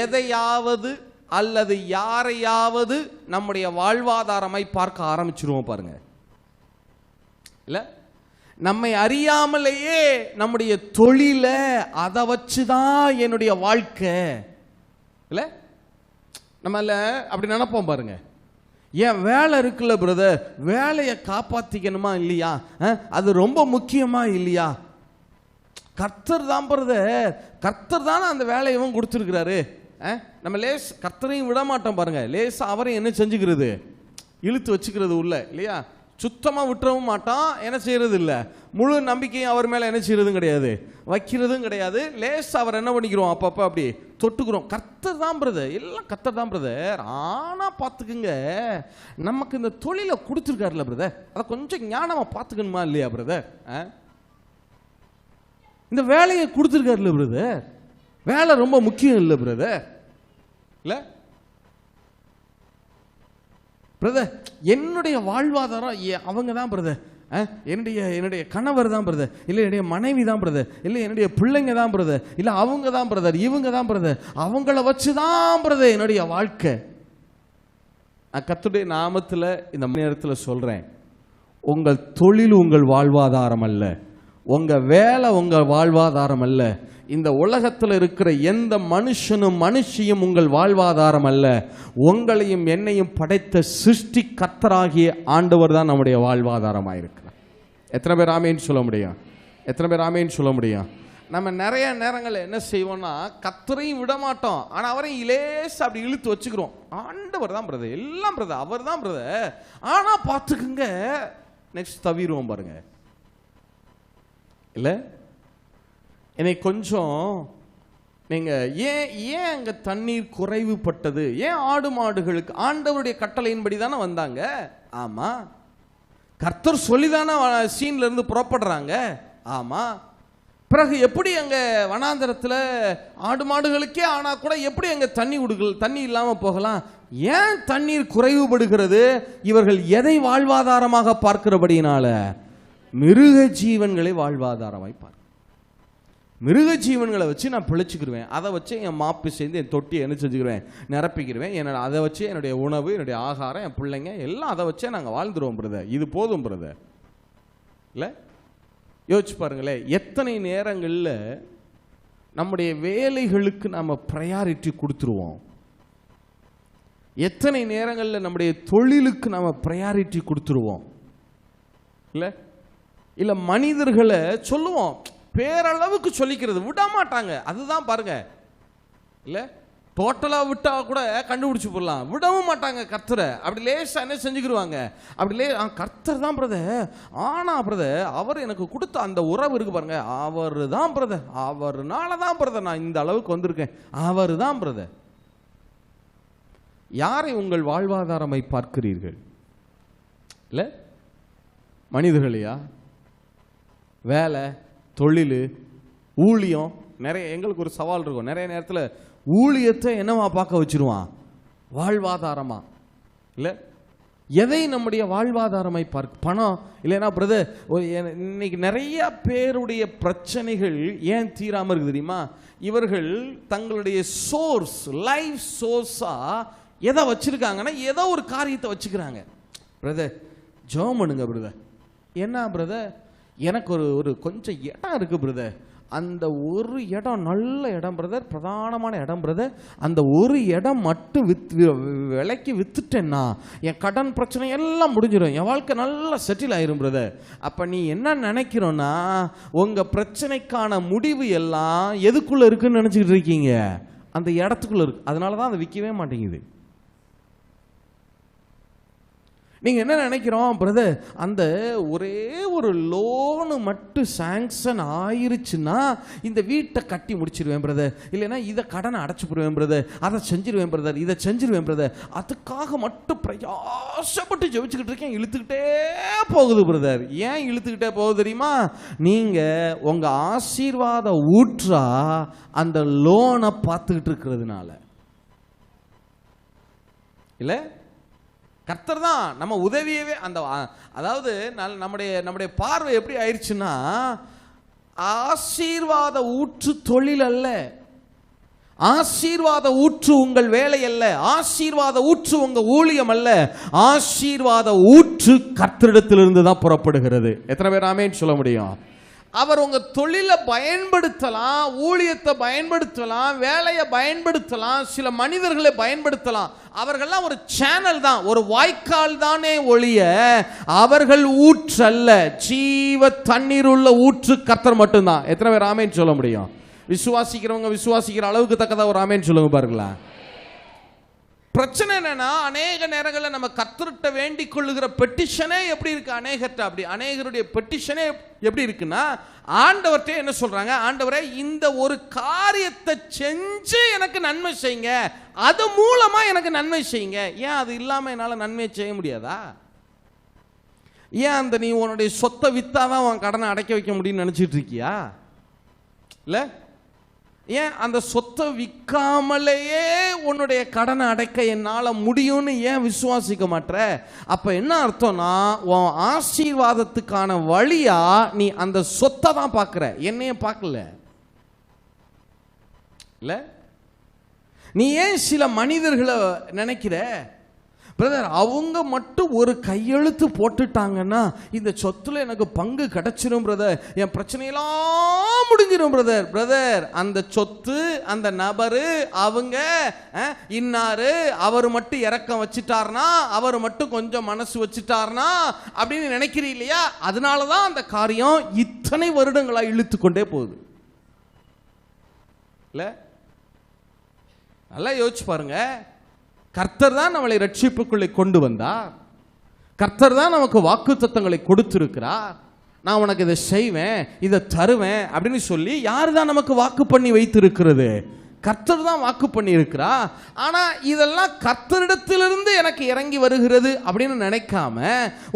எதையாவது அல்லது யாரையாவது நம்முடைய வாழ்வாதாரமாய் பார்க்க ஆரம்பிச்சிருவோம் பாருங்க. இல்ல, நம்மை அறியாமலேயே நம்முடைய தொழில அதை வச்சுதான் என்னுடைய வாழ்க்கை. இல்ல, நம்மள அப்படி நினைப்போம் பாருங்க. ஏன் வேலை இருக்குல்ல பிரதர், வேலையை காப்பாத்திக்கணுமா இல்லையா? அது ரொம்ப முக்கியமா இல்லையா? கர்த்தர் தான் பிரதர், கர்த்தர் தானே அந்த வேலையவும் கொடுத்துருக்கிறாரு. நம்ம லேஸ் கர்த்தரையும் விட மாட்டோம் பாருங்க. லேசா அவரையும் என்ன செஞ்சுக்கிறது, இழுத்து வச்சுக்கிறது உள்ள இல்லையா? சுத்தமா விட்டுறவும் மாட்டான், என்ன செய்யறது இல்லை, முழு நம்பிக்கையும் அவர் மேல என்ன செய்யறதும் கிடையாது, வைக்கிறதும் கிடையாது. லேஸ் அவர் என்ன பண்ணிக்கிறோம், அப்பப்ப அப்படி தொட்டுக்கிறோம். கர்த்தர் தான் பிரதர், எல்லாம் கர்த்தர் தான் பிரதர். ஆனா பாத்துக்குங்க, நமக்கு இந்த தொழிலை கொடுத்துருக்காருல பிரதர், அதை கொஞ்சம் ஞானமா பாத்துக்கணுமா இல்லையா பிரதர்? இந்த வேலையை கொடுத்துருக்காருல பிரதர், வேலை ரொம்ப முக்கியம் இல்லை பிரதர். இல்ல பிரதர், என்னுடைய வாழ்வாதாரம் அவங்க தான் பிரதர், என்னுடைய கணவர் தான் பிரதர், இல்லை என்னுடைய மனைவி தான் பிரதர், இல்லை என்னுடைய பிள்ளைங்க தான் பிரதர், இல்லை அவங்க தான் பிரதர், இவங்க தான் பிரதர், அவங்கள வச்சு தான் பிரதர் என்னுடைய வாழ்க்கை. நான் கர்த்தருடைய நாமத்தில் இந்த நேரத்தில் சொல்றேன், உங்கள் தொழில் உங்கள் வாழ்வாதாரம் அல்ல, உங்க வேலை உங்கள் வாழ்வாதாரம் அல்ல, இந்த உலகத்தில் இருக்கிற எந்த மனுஷனும் மனுஷியும் உங்கள் வாழ்வாதாரம் அல்ல. உங்களையும் என்னையும் படைத்த சிருஷ்டி கர்த்தராகிய ஆண்டவர் தான் நம்முடைய வாழ்வாதாரமாக இருக்கிறார். எத்தனை பேர் ஆமேன்னு சொல்ல முடியும்? எத்தனை பேர் ஆமேன்னு சொல்ல முடியும்? நம்ம நிறைய நேரங்கள் என்ன செய்வோம்னா, கர்த்தரையும் விட மாட்டோம், ஆனால் அவரையும் இலேசா அப்படி இழுத்து வச்சுக்கிறோம். ஆண்டவர் தான் பிரதர், எல்லாம் பிரதர், அவர் தான் பிரதர், ஆனால் பார்த்துக்குங்க நெக்ஸ்ட் தவிருவோம் பாருங்க. இல்லை, என்னை கொஞ்சம் நீங்கள் ஏன் அங்கே தண்ணீர் குறைவுபட்டது? ஏன் ஆடு மாடுகளுக்கு ஆண்டவருடைய கட்டளையின்படி தானே வந்தாங்க. ஆமாம், கர்த்தர் சொல்லி தானே சீன்ல இருந்து புறப்படுறாங்க. ஆமாம், பிறகு எப்படி அங்கே வனாந்தரத்தில் ஆடு மாடுகளுக்கே ஆனால் கூட எப்படி அங்கே தண்ணி இல்லாமல் போகலாம்? ஏன் தண்ணீர் குறைவுபடுகிறது? இவர்கள் எதை வாழ்வாதாரமாக பார்க்கிறபடினால மிருக ஜீவன்களை வாழ்வாதாரமாய் பார்க்க. மிருக ஜீவன்களை வச்சு நான் பிழைச்சிக்கிடுவேன், அதை வச்சு என் மாப்பு சேர்ந்து என் தொட்டியை என்ன செஞ்சுக்கிடுவேன், நிரப்பிக்கிடுவேன். அதை வச்சு என்னுடைய உணவு, என்னுடைய ஆகாரம், என் பிள்ளைங்க எல்லாம் அதை வச்சே நாங்கள் வாழ்ந்துருவோம் பிரதர். இது போதும் பிரதர். இல்லை, யோசிச்சு பாருங்களேன், எத்தனை நேரங்களில் நம்முடைய வேலைகளுக்கு நாம் ப்ரையாரிட்டி கொடுத்துருவோம்? எத்தனை நேரங்களில் நம்முடைய தொழிலுக்கு நாம் ப்ரையாரிட்டி கொடுத்துருவோம்? இல்லை மனிதர்களை சொல்லுவோம், பேரளவுக்கு சொல்லிக்கிறது விட மாட்டாங்க. அதுதான் பாருங்க, இல்லை டோட்டலாக விட்டா கூட கண்டுபிடிச்சு போடலாம், விடவும் மாட்டாங்க கர்த்தரை. அப்படி லேசாக என்ன செஞ்சுக்கிடுவாங்க, அப்படி கர்த்தர் தான் பிரதர், ஆனால் பிரதர் அவர் எனக்கு கொடுத்த அந்த உறவு இருக்கு பாருங்க, அவர் தான் பிரதர், அவர்னால தான் பிரதர் நான் இந்த அளவுக்கு வந்திருக்கேன், அவர் தான் பிரதர். யாரை உங்கள் வாழ்வாதாரமை பார்க்கிறீர்கள்? இல்லை மனிதர்களையா? வேலை, தொழில், ஊழியம். நிறைய எங்களுக்கு ஒரு சவால் இருக்கும், நிறைய நேரத்தில் ஊழியத்தை என்னவா பார்க்க வச்சிருவான், வாழ்வாதாரமா. இல்லை எதை நம்முடைய வாழ்வாதாரமை பார்க்க? பணம் இல்லைன்னா பிரதர், இன்னைக்கு நிறைய பேருடைய பிரச்சனைகள் ஏன் தீராமல் இருக்குது தெரியுமா? இவர்கள் தங்களுடைய சோர்ஸ், லைஃப் சோர்ஸா எதை வச்சிருக்காங்கன்னா ஏதோ ஒரு காரியத்தை வச்சுக்கிறாங்க. பிரதர் ஜெபம் பண்ணுங்க பிரதர். என்ன பிரதர், எனக்கு ஒரு கொஞ்சம் இடம் இருக்கு பிரதர், அந்த ஒரு இடம் நல்ல இடம் பிரதர், பிரதானமான இடம் பிரதர், அந்த ஒரு இடம் மட்டும் விலைக்கு வித்துட்டேன்னா என் கடன் பிரச்சனை எல்லாம் முடிஞ்சிடும், என் வாழ்க்கை நல்லா செட்டில் ஆயிரும் பிரதர். அப்போ நீ என்ன நினைக்கிறோன்னா உங்கள் பிரச்சனைக்கான முடிவு எல்லாம் எதுக்குள்ளே இருக்குன்னு நினச்சிக்கிட்டு இருக்கீங்க, அந்த இடத்துக்குள்ளே இருக்கு. அதனால தான் அதை விற்கவே மாட்டேங்குது. நீங்கள் என்ன நினைக்கிறோம் பிரதர், அந்த ஒரே ஒரு லோனு மட்டும் சாங்ஷன் ஆயிருச்சுன்னா இந்த வீட்டை கட்டி முடிச்சிருவேன் பிரதர், இல்லைன்னா இதை கடனை அடைச்சி போடுவேன் பிரதர், அதை செஞ்சிருவேன் பிரதர், இதை செஞ்சிருவேன் பிரதர், அதுக்காக மட்டும் பிரயாசப்பட்டு ஜெபிச்சுக்கிட்டு இருக்கேன், இழுத்துக்கிட்டே போகுது பிரதர். ஏன் இழுத்துக்கிட்டே போகுது தெரியுமா? நீங்கள் உங்கள் ஆசீர்வாத ஊற்றா அந்த லோனை பார்த்துக்கிட்டு இருக்கிறதுனால. இல்லை கர்த்தர் தான் நம்ம உதவியவே அந்த, அதாவது நம்முடைய பார்வை எப்படி ஆயிடுச்சுன்னா, ஆசீர்வாத ஊற்று தொழில் அல்ல, ஆசீர்வாத ஊற்று உங்கள் வேலை அல்ல, ஆசீர்வாத ஊற்று உங்க ஊழியம் அல்ல, ஆசீர்வாத ஊற்று கர்த்தரிடத்திலிருந்து தான் புறப்படுகிறது. எத்தனை பேர் ஆமென் சொல்ல முடியும்? அவர் உங்க தொழிலை பயன்படுத்தலாம், ஊழியத்தை பயன்படுத்தலாம், வேலையை பயன்படுத்தலாம், சில மனிதர்களை பயன்படுத்தலாம். அவர்கள்லாம் ஒரு சேனல் தான், ஒரு வாய்க்கால் தானே ஒழிய அவர்கள் ஊற்றல்ல. ஜீவ தண்ணீர் உள்ள ஊற்று கர்த்தர் மட்டும்தான். எத்தனை பேர் ஆமென் சொல்ல முடியும்? விசுவாசிக்கிறவங்க விசுவாசிக்கிற அளவுக்கு தக்கதா ஒரு ஆமென் சொல்லுங்க பாருங்களா. பிரச்சனை என்னன்னா, அநேக நேரங்களில் நம்ம கர்த்தர்கிட்ட வேண்டிக் கொள்ளுகிற பெட்டிஷனே எப்படி இருக்கு, அநேகருடைய பெட்டிஷனே எப்படி இருக்குன்னா, ஆண்டவர்கிட்ட என்ன சொல்றாங்க, ஆண்டவரே இந்த ஒரு காரியத்தை செஞ்சு எனக்கு நன்மை செய்யுங்க, அது மூலமா எனக்கு நன்மை செய்யுங்க. ஏன் அது இல்லாம என்னால நன்மை செய்ய முடியாதா? ஏன் அந்த நீ உன்னுடைய சொத்தை வித்தாதான் உன் கடனை அடைக்க வைக்க முடியும்னு நினைச்சிட்டு இருக்கியா? இல்ல ஏன் அந்த சொத்தை விற்காமலேயே உன்னுடைய கடனை அடைக்க என்னால் முடியும்னு ஏன் விசுவாசிக்க மாட்டற? அப்போ என்ன அர்த்தம்னா, உன் ஆசீர்வாதத்துக்கான வழியா நீ அந்த சொத்தை தான் பார்க்குற, என்னைய பார்க்கல. இல்லை நீ ஏன் சில மனிதர்களை நினைக்கிற, பிரதர் அவங்க மட்டும் ஒரு கையெழுத்து போட்டுட்டாங்கன்னா இந்த சொத்துல எனக்கு பங்கு கிடைச்சிரும் பிரதர், என் பிரச்சனையெல்லாம் முடிஞ்சிடும் பிரதர். பிரதர் அந்த சொத்து, அந்த நபரு, அவங்க இன்னாரு, அவர் மட்டும் இறக்கம் வச்சுட்டார்னா, அவர் மட்டும் கொஞ்சம் மனசு வச்சுட்டார்னா அப்படின்னு நினைக்கிறீ இல்லையா? அதனாலதான் அந்த காரியம் இத்தனை வருடங்களா இழுத்து கொண்டே போகுது. இல்ல நல்லா யோசிச்சு பாருங்க. கர்த்தர் தான் நம்மளை ரட்சிப்புக்குள்ளே கொண்டு வந்தார், கர்த்தர் தான் நமக்கு வாக்குத்தத்தங்களை கொடுத்திருக்கிறார். நான் உனக்கு இதை செய்வேன், இதை தருவேன் அப்படின்னு சொல்லி யார் தான் நமக்கு வாக்கு பண்ணி வைத்திருக்கிறது? கர்த்தர் தான் வாக்கு பண்ணி இருக்கிறா. ஆனா இதெல்லாம் கர்த்தரிடத்திலிருந்து எனக்கு இறங்கி வருகிறது அப்படின்னு நினைக்காம,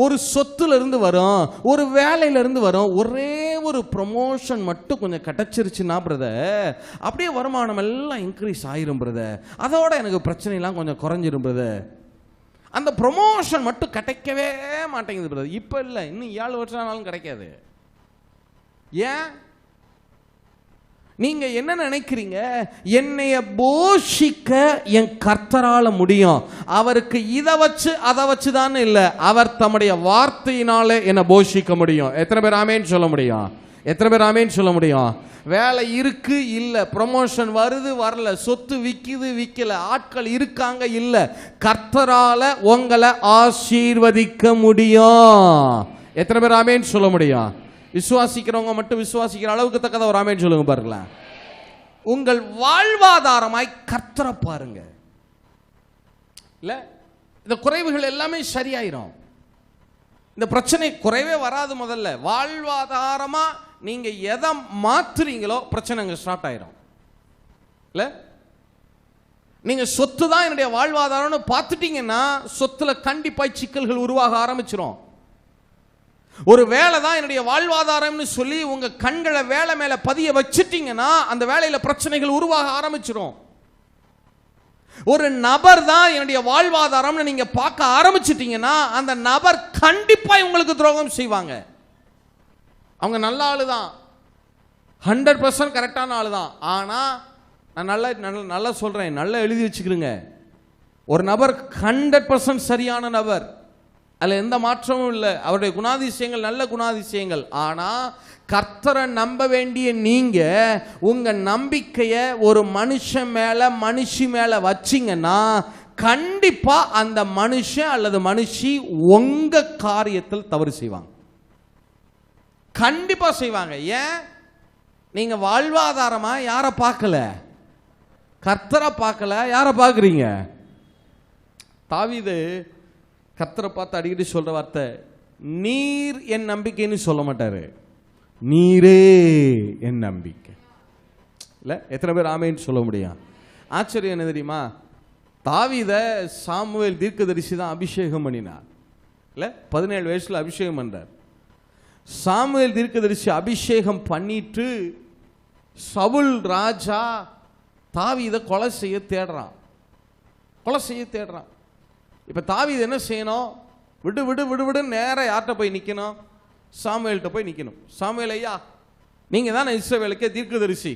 ஒரு சொத்துல இருந்து வரும், ஒரு வேலையில இருந்து வரும், ஒரே ஒரு ப்ரமோஷன் மட்டும் கொஞ்சம் கிடைச்சிருச்சுன்னா பிரதர் அப்படியே வருமானம் எல்லாம் இன்க்ரீஸ் ஆயிரும் பிரதர், அதோட எனக்கு பிரச்சனை எல்லாம் கொஞ்சம் குறைஞ்சிரும் பிரதர். அந்த ப்ரமோஷன் மட்டும் கிடைக்கவே மாட்டேங்குது பிரதர். இப்ப இல்லை, இன்னும் 7 வருஷம் ஆனாலும் கிடைக்காது. ஏன்? நீங்க என்ன நினைக்கிறீங்க? என்னைய போஷிக்க என் கர்த்தரால முடியும், அவருக்கு இதை வச்சு அதை வச்சு தான் இல்லை, அவர் தம்முடைய வார்த்தையினாலே என்னை போஷிக்க முடியும். எத்தனை பேர் ஆமேன்னு சொல்ல முடியும்? எத்தனை பேர் ஆமேன்னு சொல்ல முடியும்? வேலை இருக்கு இல்ல, ப்ரமோஷன் வருது வரல, சொத்து விக்குது விக்கல, ஆட்கள் இருக்காங்க இல்ல, கர்த்தரால உங்களை ஆசீர்வதிக்க முடியும். எத்தனை பேர் ஆமென் சொல்ல முடியும்? விசுவாசிக்கிறவங்க மட்டும் விசுவாசிக்கிற அளவுக்கு தக்கத ஒரு ஆமென் சொல்லுங்க பாருங்களேன். உங்கள் வாழ்வாதாரமாய் கர்த்தரை பாருங்க. இல்ல இந்த குறைவுகள் எல்லாமே சரியாயிரும். இந்த பிரச்சனை குறைவே வராது. முதல்ல வாழ்வாதாரமா நீங்க எதை மாத்துறீங்களோ பிரச்சனை அங்க ஸ்டார்ட் ஆயிரும். இல்ல நீங்க சொத்து தான் என்னுடைய வாழ்வாதாரம்னு பார்த்துட்டீங்கன்னா சொத்துல கண்டிப்பா சிக்கல்கள் உருவாக ஆரம்பிச்சிரும். ஒரு வேலை தான் என்னுடைய வாழ்வாதாரம்னு சொல்லி உங்க கண்களை வேலை மேல பதிய வச்சிட்டீங்கன்னா அந்த வேலையில பிரச்சனைகள் உருவாக ஆரம்பிச்சிரும். ஒரு நபர் தான் என்னுடைய வாழ்வாதாரம்னு நீங்க பார்க்க ஆரம்பிச்சிட்டீங்கன்னா அந்த நபர் கண்டிப்பா உங்களுக்கு துரோகம் செய்வாங்க. அவங்க நல்ல ஆளு தான், 100% கரெக்டான ஆளு தான். ஆனா நான் நல்லா சொல்றேன், நல்லா எழுதி வச்சுக்கிறேங்க. ஒரு நபர் 100% சரியான நபர், அதுல எந்த மாற்றமும் இல்லை. அவருடைய குணாதிசயங்கள் நல்ல குணாதிசயங்கள். ஆனா கர்த்தரை நம்ப வேண்டிய நீங்க உங்க நம்பிக்கைய ஒரு மனுஷன் மேல மனுஷி மேல வச்சிங்கன்னா கண்டிப்பா அந்த மனுஷன் அல்லது மனுஷி உங்க காரியத்தில் தவறு செய்வாங்க. கண்டிப்பா செய்வாங்க. ஏன்? நீங்க வாழ்வாதாரமா யார பார்க்கல? கர்த்தரை பார்க்கல. யார பார்க்குறீங்க? தாவீது கர்த்தரை பார்த்து அடிக்கடி சொல்ற வார்த்தை, நீர் என் நம்பிக்கைன்னு சொல்ல மாட்டாரு, நீரே என் நம்பிக்கை. இல்ல எத்தனை பேர் ஆமென் சொல்ல முடியும்? ஆச்சரியம் என்ன தெரியுமா? தாவீத சாமுவேல் தீர்க்கதரிசி தான் அபிஷேகம் பண்ணினார். இல்ல 17 வயசுல அபிஷேகம் பண்றார். சாமுவேல் தீர்க்கதரிசி அபிஷேகம் பண்ணிட்டு சவுல் ராஜா தாவீத கொலை செய்ய தேடுறான். இப்ப தாவீது என்ன செய்யணும்? விடு விடு விடு விடு நேரா யார்கிட்ட போய் நிக்கணும்? சாமுவேல்கிட்ட போய் நிக்கணும். சாமுவேல் ஐயா, நீங்க தானே இஸ்ரவேலுக்கே தீர்க்கதரிசி,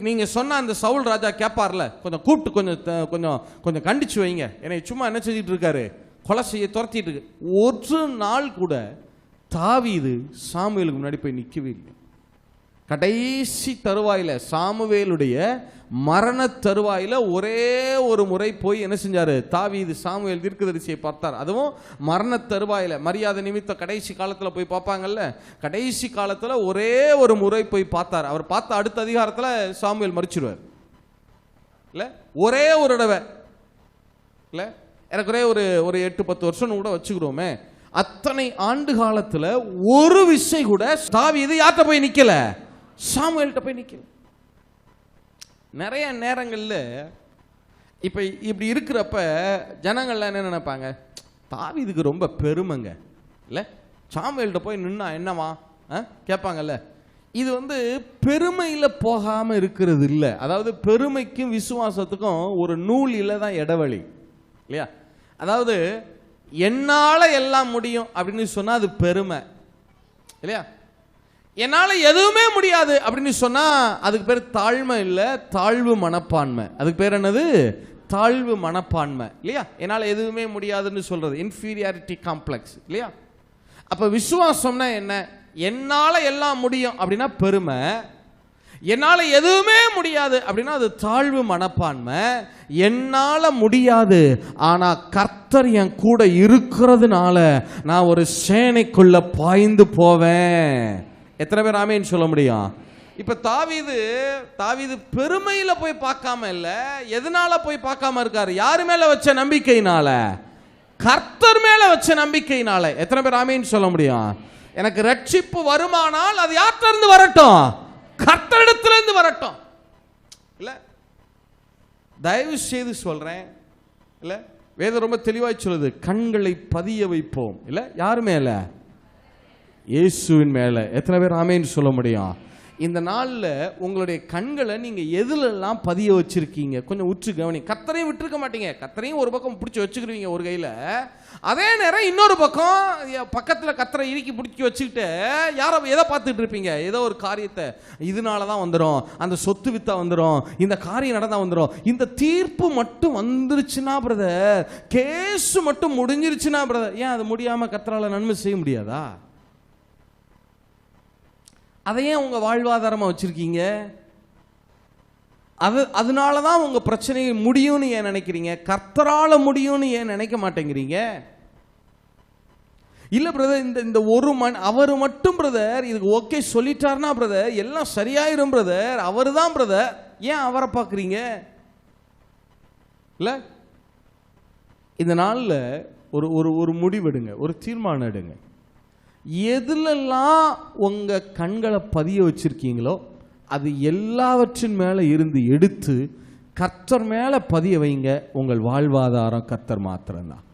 நீங்க சொன்ன அந்த சவுல் ராஜா கேட்பார்ல, கொஞ்சம் கூப்பிட்டு கொஞ்சம் கண்டிச்சு வைங்க. என்னை சும்மா என்ன செஞ்சிட்டு இருக்காரு? கொலை செய்ய துரத்திட்டு இருக்கு. ஒரு நாள் கூட தாவீது சாமுவேலுக்கு முன்னாடி போய் நிற்கவே இல்லை. கடைசி தருவாயில, சாமுவேலுடைய மரண தருவாயில ஒரே ஒரு முறை போய் என்ன செஞ்சாரு? தாவீது சாமுவேல் தீர்க்கதரிசியை பார்த்தார். அதுவும் மரண தருவாயில, மரியாதை நிமித்தம் கடைசி காலத்துல போய் பார்ப்பாங்கல்ல, கடைசி காலத்துல ஒரே ஒரு முறை போய் பார்த்தார். அவர் பார்த்த அடுத்த அதிகாரத்துல சாமுவேல் மரிச்சிருவார். இல்ல ஒரே ஒரு தடவை, இல்ல எனக்கு ஒரு 8-10 வருஷம் கூட வச்சுக்கிறோமே, அத்தனை ஆண்டு காலத்துல ஒரு விஷயம் கூட தாவீது யார்கிட்ட போய் நிக்கல? சாமுவேல்கிட்ட போய் நிக்கல. நிறைய நேரங்கள்ல இப்ப இப்படி இருக்கிறப்ப ஜனங்கள்லாம் என்ன நினைப்பாங்க? தாவீதுக்கு ரொம்ப பெருமைங்க, இல்ல சாமுவேல்கிட்ட போய் நின்னா என்னவா கேட்பாங்கல்ல. இது பெருமையில போகாம இருக்கிறது இல்ல. அதாவது பெருமைக்கும் விசுவாசத்துக்கும் ஒரு நூலில தான் இடைவெளி, இல்லையா? அதாவது என்னால எல்லாம் முடியும் அப்படின்னு சொன்னா அது பெருமை, இல்லையா? என்னால எதுவுமே முடியாது அப்படின்னு சொன்னா அதுக்கு பேர் தாழ்மை இல்ல, தாழ்வு மனப்பான்மை. அதுக்கு பேர் என்னது? தாழ்வு மனப்பான்மை, இல்லையா? என்னால எதுவுமே முடியாதுன்னு சொல்றது இன்ஃபீரியாரிட்டி காம்ப்ளெக்ஸ், இல்லையா? அப்ப விசுவாசம்னா என்ன? என்னால எல்லாம் முடியும் அப்படின்னா பெருமை, என்னால எதுவுமே முடியாது அப்படின்னா அது தாழ்வு மனப்பான்மை. என்னால முடியாது ஆனா கர்த்தர் என் கூட இருக்கிறதுனால நான் ஒரு சேனைக்குள்ள பாய்ந்து போவேன். எத்தனை பேர் ஆமென் சொல்ல முடியும்? இப்ப தாவீது பெருமையில போய் பார்க்காம இல்ல, எதனால போய் பார்க்காம இருக்காரு? யாரு மேல வச்ச நம்பிக்கையினால? கர்த்தர் மேல வச்ச நம்பிக்கையினால. எத்தனை பேர் ஆமென் சொல்ல முடியும்? எனக்கு ரட்சிப்பு வருமானால் அது யார்கிட்ட இருந்து வரட்டும்? கர்த்தரிடத்திலிருந்து வரட்டும். இல்ல தயவு செய்து சொல்றேன், இல்ல வேதம் ரொம்ப தெளிவாய் சொல்லுது, கண்களை பதிய வைப்போம். இல்ல யார் மேல? இயேசுவின் மேல. எத்தனை பேர் ஆமென் சொல்ல முடியும்? இந்த நாள்ல உங்களுடைய கண்களை நீங்க எதுலெல்லாம் பதிய வச்சிருக்கீங்க கொஞ்சம் உற்று கவனி. கர்த்தரையும் விட்டுருக்க மாட்டீங்க. கர்த்தரையும் ஒரு பக்கம் பிடிச்சி வச்சுக்கிருவீங்க ஒரு கையில, அதே நேரம் இன்னொரு பக்கம் பக்கத்துல கர்த்தரை இறுக்கி பிடிச்சி வச்சுக்கிட்டு எதை பார்த்துட்டு இருப்பீங்க? ஏதோ ஒரு காரியத்தை, இதனாலதான் வந்துடும், அந்த சொத்து வித்தா வந்துடும், இந்த காரியம் நடந்தா வந்துடும், இந்த தீர்ப்பு மட்டும் வந்துருச்சுன்னா பிரதர், கேஸ் மட்டும் முடிஞ்சிருச்சுன்னா பிரதர், ஏன் அது முடியாம கர்த்தரால நன்மை செய்ய முடியாதா? அதையே உங்க வாழ்வாதாரமா வச்சிருக்கீங்க? அதனால தான் உங்க பிரச்சனையை முடியும்னு ஏன் நினைக்கிறீங்க? கர்த்தரால முடியும்னு ஏன் நினைக்க மாட்டேங்கிறீங்க? இல்ல பிரதர், இந்த ஒரு அவர் மட்டும் பிரதர் இதுக்கு ஓகே சொல்லிட்டாருன்னா பிரதர் எல்லாம் சரியாயிரும் பிரதர், அவர் தான் பிரதர், ஏன் அவரை பார்க்குறீங்க? இல்ல, இந்த நாளில் ஒரு ஒரு ஒரு முடிவெடுங்க, ஒரு தீர்மானம் எடுங்க. எதுலெல்லாம் உங்க கண்களை பதிய வச்சிருக்கீங்களோ அது எல்லாவற்றின் மேலே இருந்து எடுத்து கர்த்தர் மேலே பதிய வைங்க. உங்கள் வாழ்வாதாரம் கர்த்தர் மாத்திரம்தான்.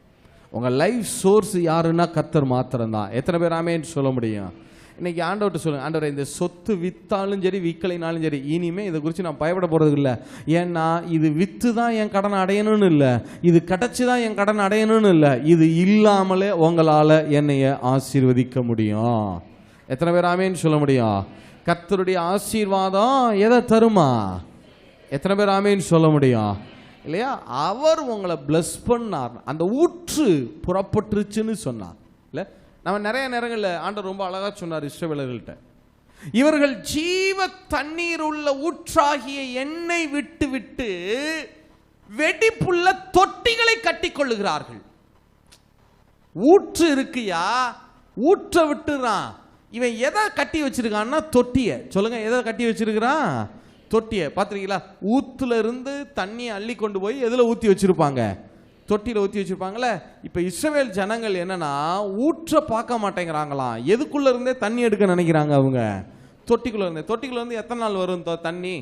உங்கள் லைஃப் சோர்ஸ் யாருன்னா கர்த்தர் மாத்திரம்தான். எத்தனை பேர் ஆமேன்னு சொல்ல முடியும்? இன்னைக்கு ஆண்டவர்கிட்ட சொல்லுங்க, ஆண்டவரே இந்த சொத்து வித்தாலும் சரி விற்கலைனாலும் சரி இனிமே இதை குறித்து நான் பயப்பட போகிறது இல்லை. ஏன்னா இது விற்று தான் என் கடனை அடையணும்னு இல்லை, இது கிடச்சி தான் என் கடனை அடையணும்னு இல்லை, இது இல்லாமலே உங்களால் என்னைய ஆசீர்வதிக்க முடியும். எத்தனை பேர் ஆமேன்னு சொல்ல முடியும்? கர்த்தருடைய ஆசீர்வாதம் எதை தருமா? எத்தனை பேர் ஆமேன்னு சொல்ல முடியும்? இல்லையா? அவர் உங்களை பிளஸ் பண்ணார், அந்த ஊற்று புறப்பட்டுருச்சுன்னு சொன்னார். இல்லை, நம்ம நிறைய நேரங்களில் ஆண்டவர் ரொம்ப அழகா சொன்னார் இஸ்ரவேலர்கள்ட்ட, இவர்கள் ஜீவ தண்ணீர் உள்ள ஊற்றாகிய எண்ணெய் விட்டு விட்டு வெடிப்புள்ள தொட்டிகளை கட்டி கொள்ளுகிறார்கள். ஊற்று இருக்குயா, ஊற்ற விட்டுறான். இவன் எதை கட்டி வச்சிருக்கான்னா தொட்டிய. சொல்லுங்க, எதை கட்டி வச்சிருக்கிறான்? தொட்டியை. பார்த்துருக்கீங்களா? ஊத்துல இருந்து தண்ணியை அள்ளி கொண்டு போய் எதில் ஊற்றி வச்சிருப்பாங்க? தொட்டியில் ஊற்றி வச்சிருப்பாங்களே. இப்போ இஸ்ரவேல் ஜனங்கள் என்னன்னா ஊற்ற பார்க்க மாட்டேங்கிறாங்களாம். எதுக்குள்ள இருந்தே தண்ணி எடுக்க நினைக்கிறாங்க அவங்க? தொட்டிக்குள்ள இருந்தே. தொட்டிக்குள்ள இருந்து எத்தனை நாள் வரும் தண்ணி?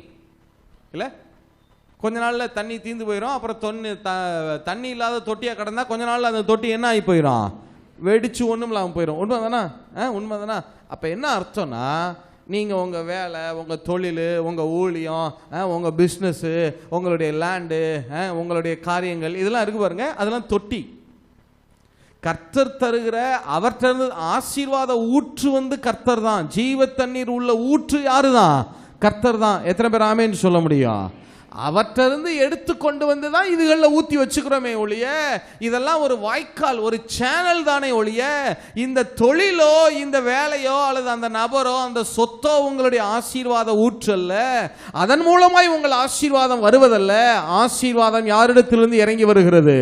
இல்லை, கொஞ்ச நாளில் தண்ணி தீர்ந்து போயிடும். அப்புறம் தண்ணி இல்லாத தொட்டியாக கிடந்தா கொஞ்ச நாளில் அந்த தொட்டி என்ன ஆகி போயிடும்? வெடிச்சு ஒன்றும் இல்லாமல் போயிடும். உண்மை தானே? உண்மை தானே? அப்போ என்ன அர்த்தம்னா, நீங்கள் உங்கள் வேலை, உங்கள் தொழில், உங்கள் ஊழியம், உங்கள் பிஸ்னஸ்ஸு, உங்களுடைய லேண்டு, உங்களுடைய காரியங்கள் இதெல்லாம் இருக்கு பாருங்க, அதெல்லாம் தொட்டி. கர்த்தர் தருகிற அவர்கிட்ட ஆசீர்வாத ஊற்று வந்து கர்த்தர் தான். ஜீவ தண்ணீர் உள்ள ஊற்று யாரு தான்? கர்த்தர் தான். எத்தனை பேர் ஆமேன்னு சொல்ல முடியும்? அவற்றிலிருந்து எடுத்து கொண்டு வந்து தான் இதுகளில் ஊற்றி வச்சுக்கிறோமே ஒழிய, இதெல்லாம் ஒரு வாய்க்கால், ஒரு சேனல் தானே ஒழிய, இந்த தொழிலோ இந்த வேலையோ அல்லது அந்த நபரோ அந்த சொத்தோ உங்களுடைய ஆசீர்வாத ஊற்றல்ல. அதன் மூலமாய் உங்கள் ஆசீர்வாதம் வருவதல்ல. ஆசீர்வாதம் யாரிடத்திலிருந்து இறங்கி வருகிறது?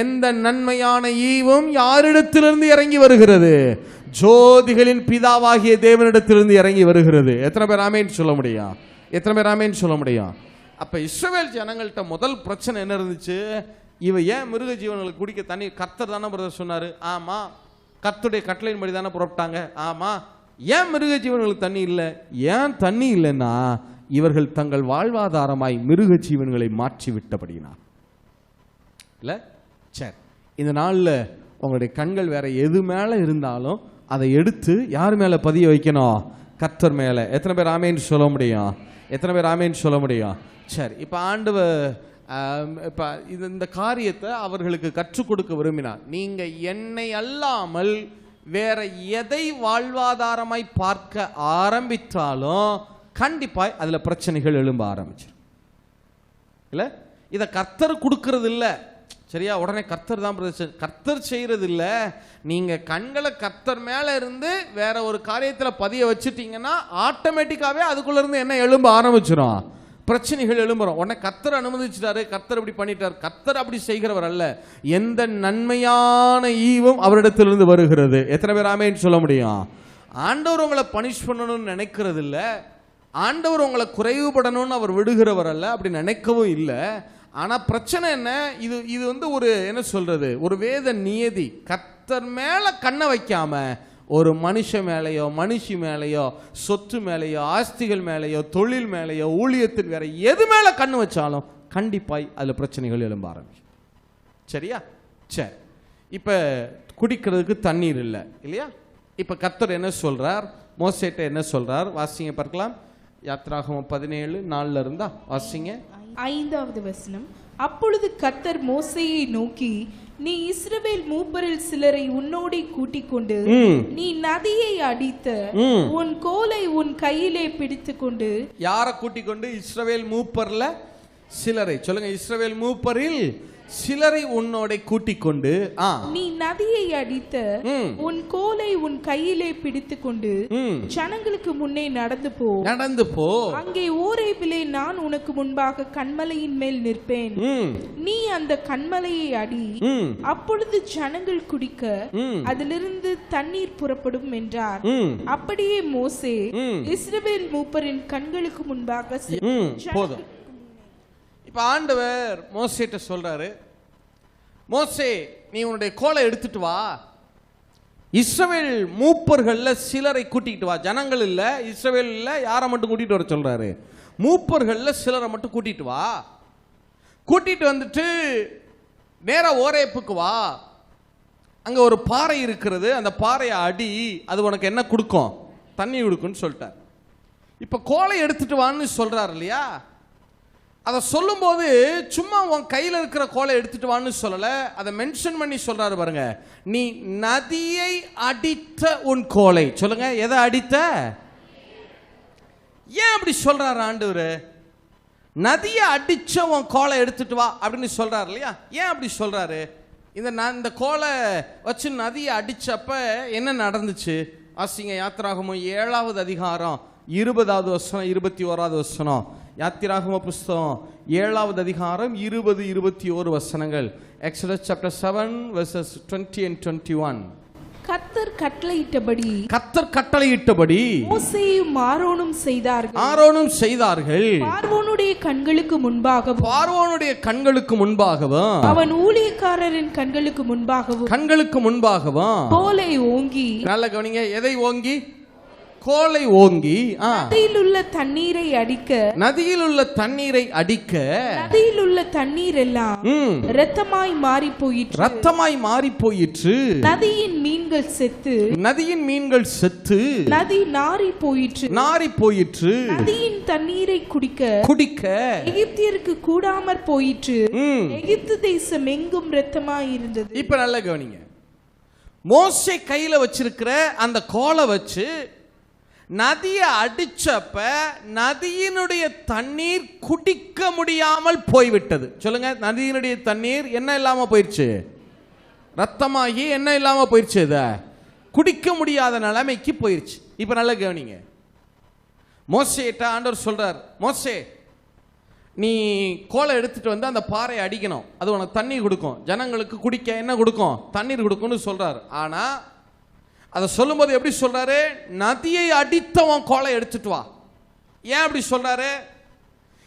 எந்த நன்மையான ஈவும் யாரிடத்திலிருந்து இறங்கி வருகிறது? ஜோதிகளின் பிதாவாகிய தேவனிடத்திலிருந்து இறங்கி வருகிறது. எத்தனை பேர் ஆமேன்னு சொல்ல முடியும்? எத்தனை பேர் ஆமேன்னு சொல்ல முடியும்? அப்ப இஸ்ரவேல் ஜனங்கள்ட்ட முதல் பிரச்சனை என்ன இருந்துச்சு? இவ ஏன் மிருக ஜீவன்களுக்கு குடிக்க தண்ணி? கர்த்தர் தானே பிரதர் சொன்னாரு. ஆமா. கர்த்தருடைய கட்டளையின் படி தானே புறப்பட்டாங்க. ஆமா. ஏன் மிருக ஜீவன்களுக்கு தண்ணி இல்லை? ஏன் தண்ணி இல்லைன்னா இவர்கள் தங்கள் வாழ்வாதாரமாய் மிருக ஜீவன்களை மாற்றி விட்டபடினா இல்ல. சரி, இந்த நாள்ல உங்களுடைய கண்கள் வேற எது மேல இருந்தாலும் அதை எடுத்து யார் மேல பதிய வைக்கணும்? கர்த்தர் மேல. எத்தனை பேர் ஆமேன்னு சொல்ல முடியும்? எத்தனை பேர் ஆமேன்னு சொல்ல முடியும்? சரி, இப்போ ஆண்டவர் இப்போ இந்த காரியத்தை அவர்களுக்கு கற்றுக் கொடுக்க விரும்பினார். நீங்கள் என்னை அல்லாமல் வேற எதை வாழ்வாதாரமாய் பார்க்க ஆரம்பித்தாலும் கண்டிப்பாக அதில் பிரச்சனைகள் எழும்ப ஆரம்பிச்சிடும். இல்லை, இதை கர்த்தர் கொடுக்கறது இல்லை. சரியா? உடனே கர்த்தர் தான் கர்த்தர் செய்யறது இல்லை. நீங்கள் கண்களை கர்த்தர் மேலே இருந்து வேற ஒரு காரியத்தில் பதிய வச்சுட்டீங்கன்னா ஆட்டோமேட்டிக்காகவே அதுக்குள்ள இருந்து என்ன எழும்ப ஆரம்பிச்சிடும்? பிரச்சனைகள் எழும்புறோம். உடனே கர்த்தர் அனுமதிச்சிட்டாரு, கர்த்தர் இப்படி பண்ணிட்டார். கர்த்தர் அப்படி செய்கிறவர் அல்ல. எந்த நன்மையான ஈவும் அவரிடத்திலிருந்து வருகிறது. எத்தனை பேர் ஆமேன்னு சொல்ல முடியும்? ஆண்டவர் உங்களை பனிஷ் பண்ணணும்னு நினைக்கிறது இல்லை. ஆண்டவர் உங்களை குறைவுபடணும்னு அவர் விடுகிறவர் அல்ல. அப்படி நினைக்கவும் இல்லை. ஆனால் பிரச்சனை என்ன? இது வந்து ஒரு என்ன சொல்றது, ஒரு வேத நியதி. கர்த்தர் மேலே கண்ணை வைக்காம ஒரு மனுஷ மேலேயோ மனுஷி மேலேயோ சொத்து மேலேயோ ஆஸ்திகள் மேலேயோ தொழில் மேலேயோ ஊழியத்தில் வேற எது மேலே கண்ணு வச்சாலும் கண்டிப்பாய் அதில் பிரச்சனைகள் எழும்ப ஆரம்பிக்கும். சரியா? சரி, இப்போ குடிக்கிறதுக்கு தண்ணீர் இல்லை இல்லையா? இப்போ கர்த்தர் என்ன சொல்றார்? மோசேட்ட என்ன சொல்றார்? வாசிங்க பார்க்கலாம். யாத்ராகமம் 17:4 இருந்தா வாசிங்க. 5வது வசனம். அப்பொழுது கர்த்தர் மோசேயை நோக்கி, நீ இஸ்ரவேல் மூப்பரில் சிலரை உன்னோடே கூட்டிக் கொண்டு நீ நதியை அடித்த உன் கோலை உன் கையிலே பிடித்துக் கொண்டு. யாரை கூட்டிக் கொண்டு? இஸ்ரவேல் மூப்பர்ல சிலரை சொல்லுங்க, இஸ்ரவேல் மூப்பரில் சிலரை உன்னோட கூட்டிக் கொண்டு நீ நதியை அடித்த உன் கோலை உன் கையிலே பிடித்துக் கொண்டு ஜனங்களுக்கு முன்னே நடந்து போ. அங்கே ஓரேபிலே நான் உனக்கு முன்பாக கன்மலையின் மேல் நிற்பேன். நீ அந்த கன்மலையை அடி, அப்பொழுது ஜனங்கள் குடிக்க அதிலிருந்து தண்ணீர் புறப்படும் என்றார். அப்படியே மோசே இஸ்ரவேல் மூப்பரின் கண்களுக்கு முன்பாக போதும். இப்ப ஆண்டவர் மோசேட்ட சொல்றாரு, மோசே நீ உன்னுடைய கோலை எடுத்துட்டு வா, இஸ்ரவேல் மூப்பர்கள்ல சிலரை கூட்டிட்டு வா. ஜனங்கள் இல்ல, இஸ்ரவேல் இல்ல, யாரை மட்டும் கூட்டிட்டு வர சொல்றாரு? மூப்பர்கள்ல சிலரை மட்டும் கூட்டிட்டு வா. கூட்டிட்டு வந்துட்டு நேரா ஓரேப்புக்கு வா. அங்க ஒரு பாறை இருக்கிறது, அந்த பாறையை அடி, அது உனக்கு என்ன கொடுக்கும்? தண்ணி கொடுக்கும்னு சொல்லிட்டார். இப்ப கோலை எடுத்துட்டு வான்னு சொல்றாரு இல்லையா? அதை சொல்லும்போது சும்மா உன் கையில் இருக்கிற கோலை எடுத்துட்டு வான்னு சொல்லல, அதை மென்ஷன் பண்ணி சொல்றாரு பாருங்க. நீ நதியை அடித்த உன் கோலை. சொல்லுங்க, எதை அடித்த? ஏன் அப்படி சொல்றாரு ஆண்டவரு? நதியை அடிச்ச உன் கோலை எடுத்துட்டு வா அப்படின்னு சொல்றாரு இல்லையா? ஏன் அப்படி சொல்றாரு? இந்த கோலை வச்சு நதியை அடிச்சப்ப என்ன நடந்துச்சு? வாசிங்க, யாத்திராகமம் 7வது அதிகாரம் 20வது வசனம் 21வது வசனம். யாத்திராகம புஸ்தகம் 7வது அதிகாரம் 20, 21 வசனங்கள். Exodus chapter 7 verses 20 and 21. கர்த்தர் கட்டளையிட்டபடி மோசேயும் ஆரோனும் செய்தார்கள். பார்வோனுடைய கண்களுக்கு முன்பாகவும் அவன் ஊழியக்காரரின் கண்களுக்கு முன்பாகவும் கோலை ஓங்கி, நல்ல கவனிங்க, எதை ஓங்கி? கோலை ஓங்கி நதியில் உள்ள தண்ணீரை அடிக்க, நதியில் உள்ள தண்ணீர் எல்லாம் இரத்தமாய் மாறி போயிற்று. நதியின் மீன்கள் செத்து நதி நாறி போயிற்று. நதியின் தண்ணீரை குடிக்க எகிப்தியருக்கு கூடாமற் போயிற்று. எகிப்து தேசம் எங்கும் இரத்தமாய் இருந்தது. இப்ப நல்ல கவனிங்க, மோசே கையில வச்சிருக்கிற அந்த கோலை வச்சு நதியை அடிச்சப்ப நதியினுடைய தண்ணீர் குடிக்க முடியாமல் போய்விட்டது. சொல்லுங்க, நதியினுடைய தண்ணீர் என்ன இல்லாம போயிடுச்சு? ரத்தமாகி என்ன இல்லாம போயிடுச்சு? இத குடிக்க முடியாத நிலைமைக்கு போயிடுச்சு. இப்ப நல்ல கவனிங்க, மோசேட்ட ஆண்டவர் சொல்றார், மோசே நீ கோலை எடுத்துட்டு வந்து அந்த பாறையை அடிக்கணும், அது உனக்கு தண்ணி கொடுக்கும், ஜனங்களுக்கு குடிக்க என்ன கொடுக்கும்? தண்ணீர் கொடுக்கும்னு சொல்றாரு. ஆனா அதை சொல்லும்போது எப்படி சொல்றாரு? நதியை அடித்தவன் கோலை எடுத்துட்டு வா. ஏன் அப்படி சொல்றாரு?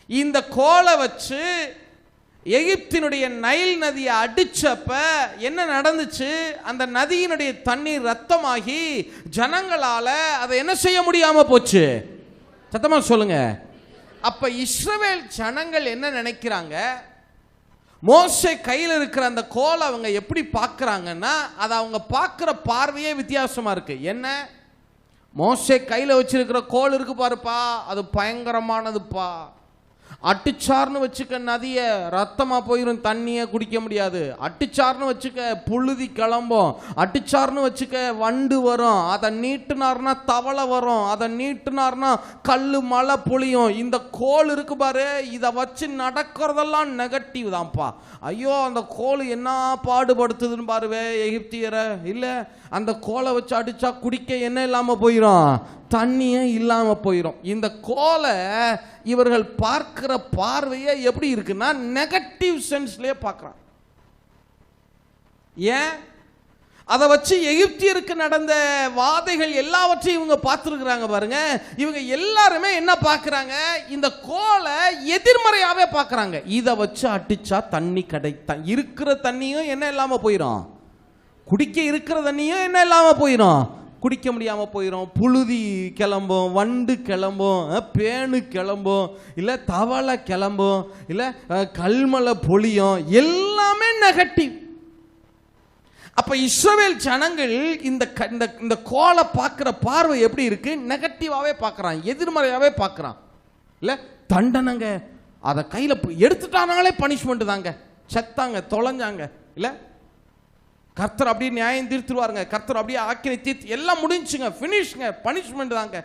இந்த கோலை வச்சு எகிப்தினுடைய நைல் நதியை அடிச்சப்ப என்ன நடந்துச்சு? அந்த நதியினுடைய தண்ணீர் ரத்தமாகி ஜனங்களால அதை என்ன செய்ய முடியாம போச்சு. சத்தமா சொல்லுங்க. அப்ப இஸ்ரவேல் ஜனங்கள் என்ன நினைக்கிறாங்க? மோசே கையில் இருக்கிற அந்த கோலை அவங்க எப்படி பார்க்கறாங்கன்னா, அதை அவங்க பார்க்கிற பார்வையே வித்தியாசமா இருக்கு. என்ன? மோசே கையில் வச்சிருக்கிற கோல் இருக்கு பாருப்பா, அது பயங்கரமானதுப்பா. அட்டிச்சார்னு வச்சுக்க நதியை ரத்தமா போயிடும், தண்ணியை குடிக்க முடியாது. அட்டிச்சார்னு வச்சுக்க புழுதி கிளம்பும், அட்டிச்சார்னு வச்சுக்க வண்டு வரும், அதை நீட்டுனார்னா தவளை வரும், அதை நீட்டுனார்னா கல்லு மழை பொழியும். இந்த கோல் இருக்கு பாரு, இதை வச்சு நடக்கிறதெல்லாம் நெகட்டிவ் தான்ப்பா. ஐயோ அந்த கோல் என்ன பாடுபடுத்துதுன்னு பாருவே எகிப்தியரை. இல்லை, அந்த கோலை வச்சு அடிச்சா குடிக்க என்ன இல்லாம போயிடும்? தண்ணியே இல்லாம போயிடும். இந்த கோலை இவர்கள் பார்க்கிற பார்வையே எப்படி இருக்குன்னா நெகட்டிவ் சென்ஸ்லயே பார்க்கறாங்க. ஏன்? அதை வச்சு எகிப்தியருக்கு நடந்த வாதைகள் எல்லாவற்றையும் இவங்க பார்த்துருக்குறாங்க பாருங்க. இவங்க எல்லாருமே என்ன பார்க்குறாங்க? இந்த கோலை எதிர்மறையாவே பார்க்குறாங்க. இதை வச்சு அடிச்சா தண்ணி கிடைத்த இருக்கிற தண்ணியும் என்ன இல்லாமல் போயிடும், குடிக்க இருக்கிற தண்ணியும் என்ன இல்லாமல் போயிடும், குடிக்க முடியாமல் போயிடும். புழுதி கிளம்பும், வண்டு கிளம்பும், பேனு கிளம்பும், இல்லை தவளை கிளம்பும், இல்லை கல்மலை பொழியும், எல்லாமே நெகட்டிவ். அப்ப இஸ்ரவேல் ஜனங்கள் இந்த கோலை பார்க்கிற பார்வை எப்படி இருக்கு? நெகட்டிவாவே பார்க்கறான், எதிர்மறையாவே பார்க்கறான். இல்ல தண்டனைங்க, அதை கையில எடுத்துட்டானாலே பனிஷ்மெண்ட் தாங்க, செத்தாங்க, தொலைஞ்சாங்க. இல்ல கர்த்தர் அப்படியே நியாயம் தீர்த்துருவாருங்க, கர்த்தர் அப்படியே ஆக்கினை தீர்த்து எல்லாம் முடிஞ்சுங்க, ஃபினிஷ்ங்க, பனிஷ்மெண்ட் தாங்க.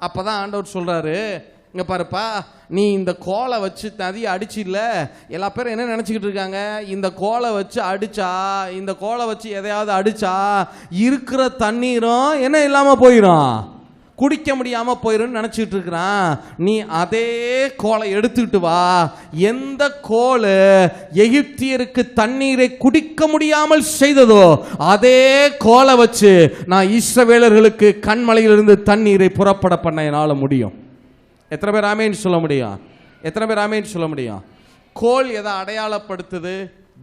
அப்பதான் ஆண்டவர் சொல்றாரு, இங்க பாருப்பா, நீ இந்த கோலை வச்சு நதியை அடிச்சு இல்ல, எல்லா பேரும் என்ன நினைச்சுக்கிட்டு இருக்காங்க, இந்த கோலை வச்சு அடிச்சா, இந்த கோலை வச்சு எதையாவது அடிச்சா இருக்கிற தண்ணீரும் என்ன இல்லாம போயிடும், குடிக்க முடியாம போயிரும் நினைச்சிட்டு இருக்கிறான். நீ அதே கோலை எடுத்துக்கிட்டு வா. எந்த கோல் எகிப்தியருக்கு தண்ணீரை குடிக்க முடியாமல் செய்ததோ அதே கோலை வச்சு நான் இஸ்ரவேலர்களுக்கு கண்மலையிலிருந்து தண்ணீரை புறப்பட பண்ண என்னால முடியும். எத்தனை பேர் ஆமேன்னு சொல்ல முடியும்? எத்தனை பேர் ஆமேன்னு சொல்ல முடியும்? கோல் எதை அடையாளப்படுத்துது?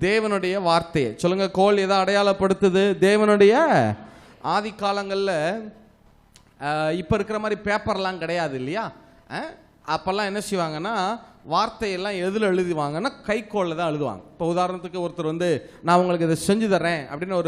தேவனுடைய வார்த்தையை சொல்லுங்க. கோல் எதை அடையாளப்படுத்துது? தேவனுடைய. ஆதி காலங்களில் இப்போ இருக்கிற மாதிரி பேப்பர்லாம் கிடையாது இல்லையா? அப்போல்லாம் என்ன செய்வாங்கன்னா வார்த்தையெல்லாம் எதில் எழுதுவாங்கன்னா கைக்கோளில் தான் எழுதுவாங்க. இப்போ உதாரணத்துக்கு ஒருத்தர் வந்து நான் உங்களுக்கு இதை செஞ்சு தரேன் அப்படின்னு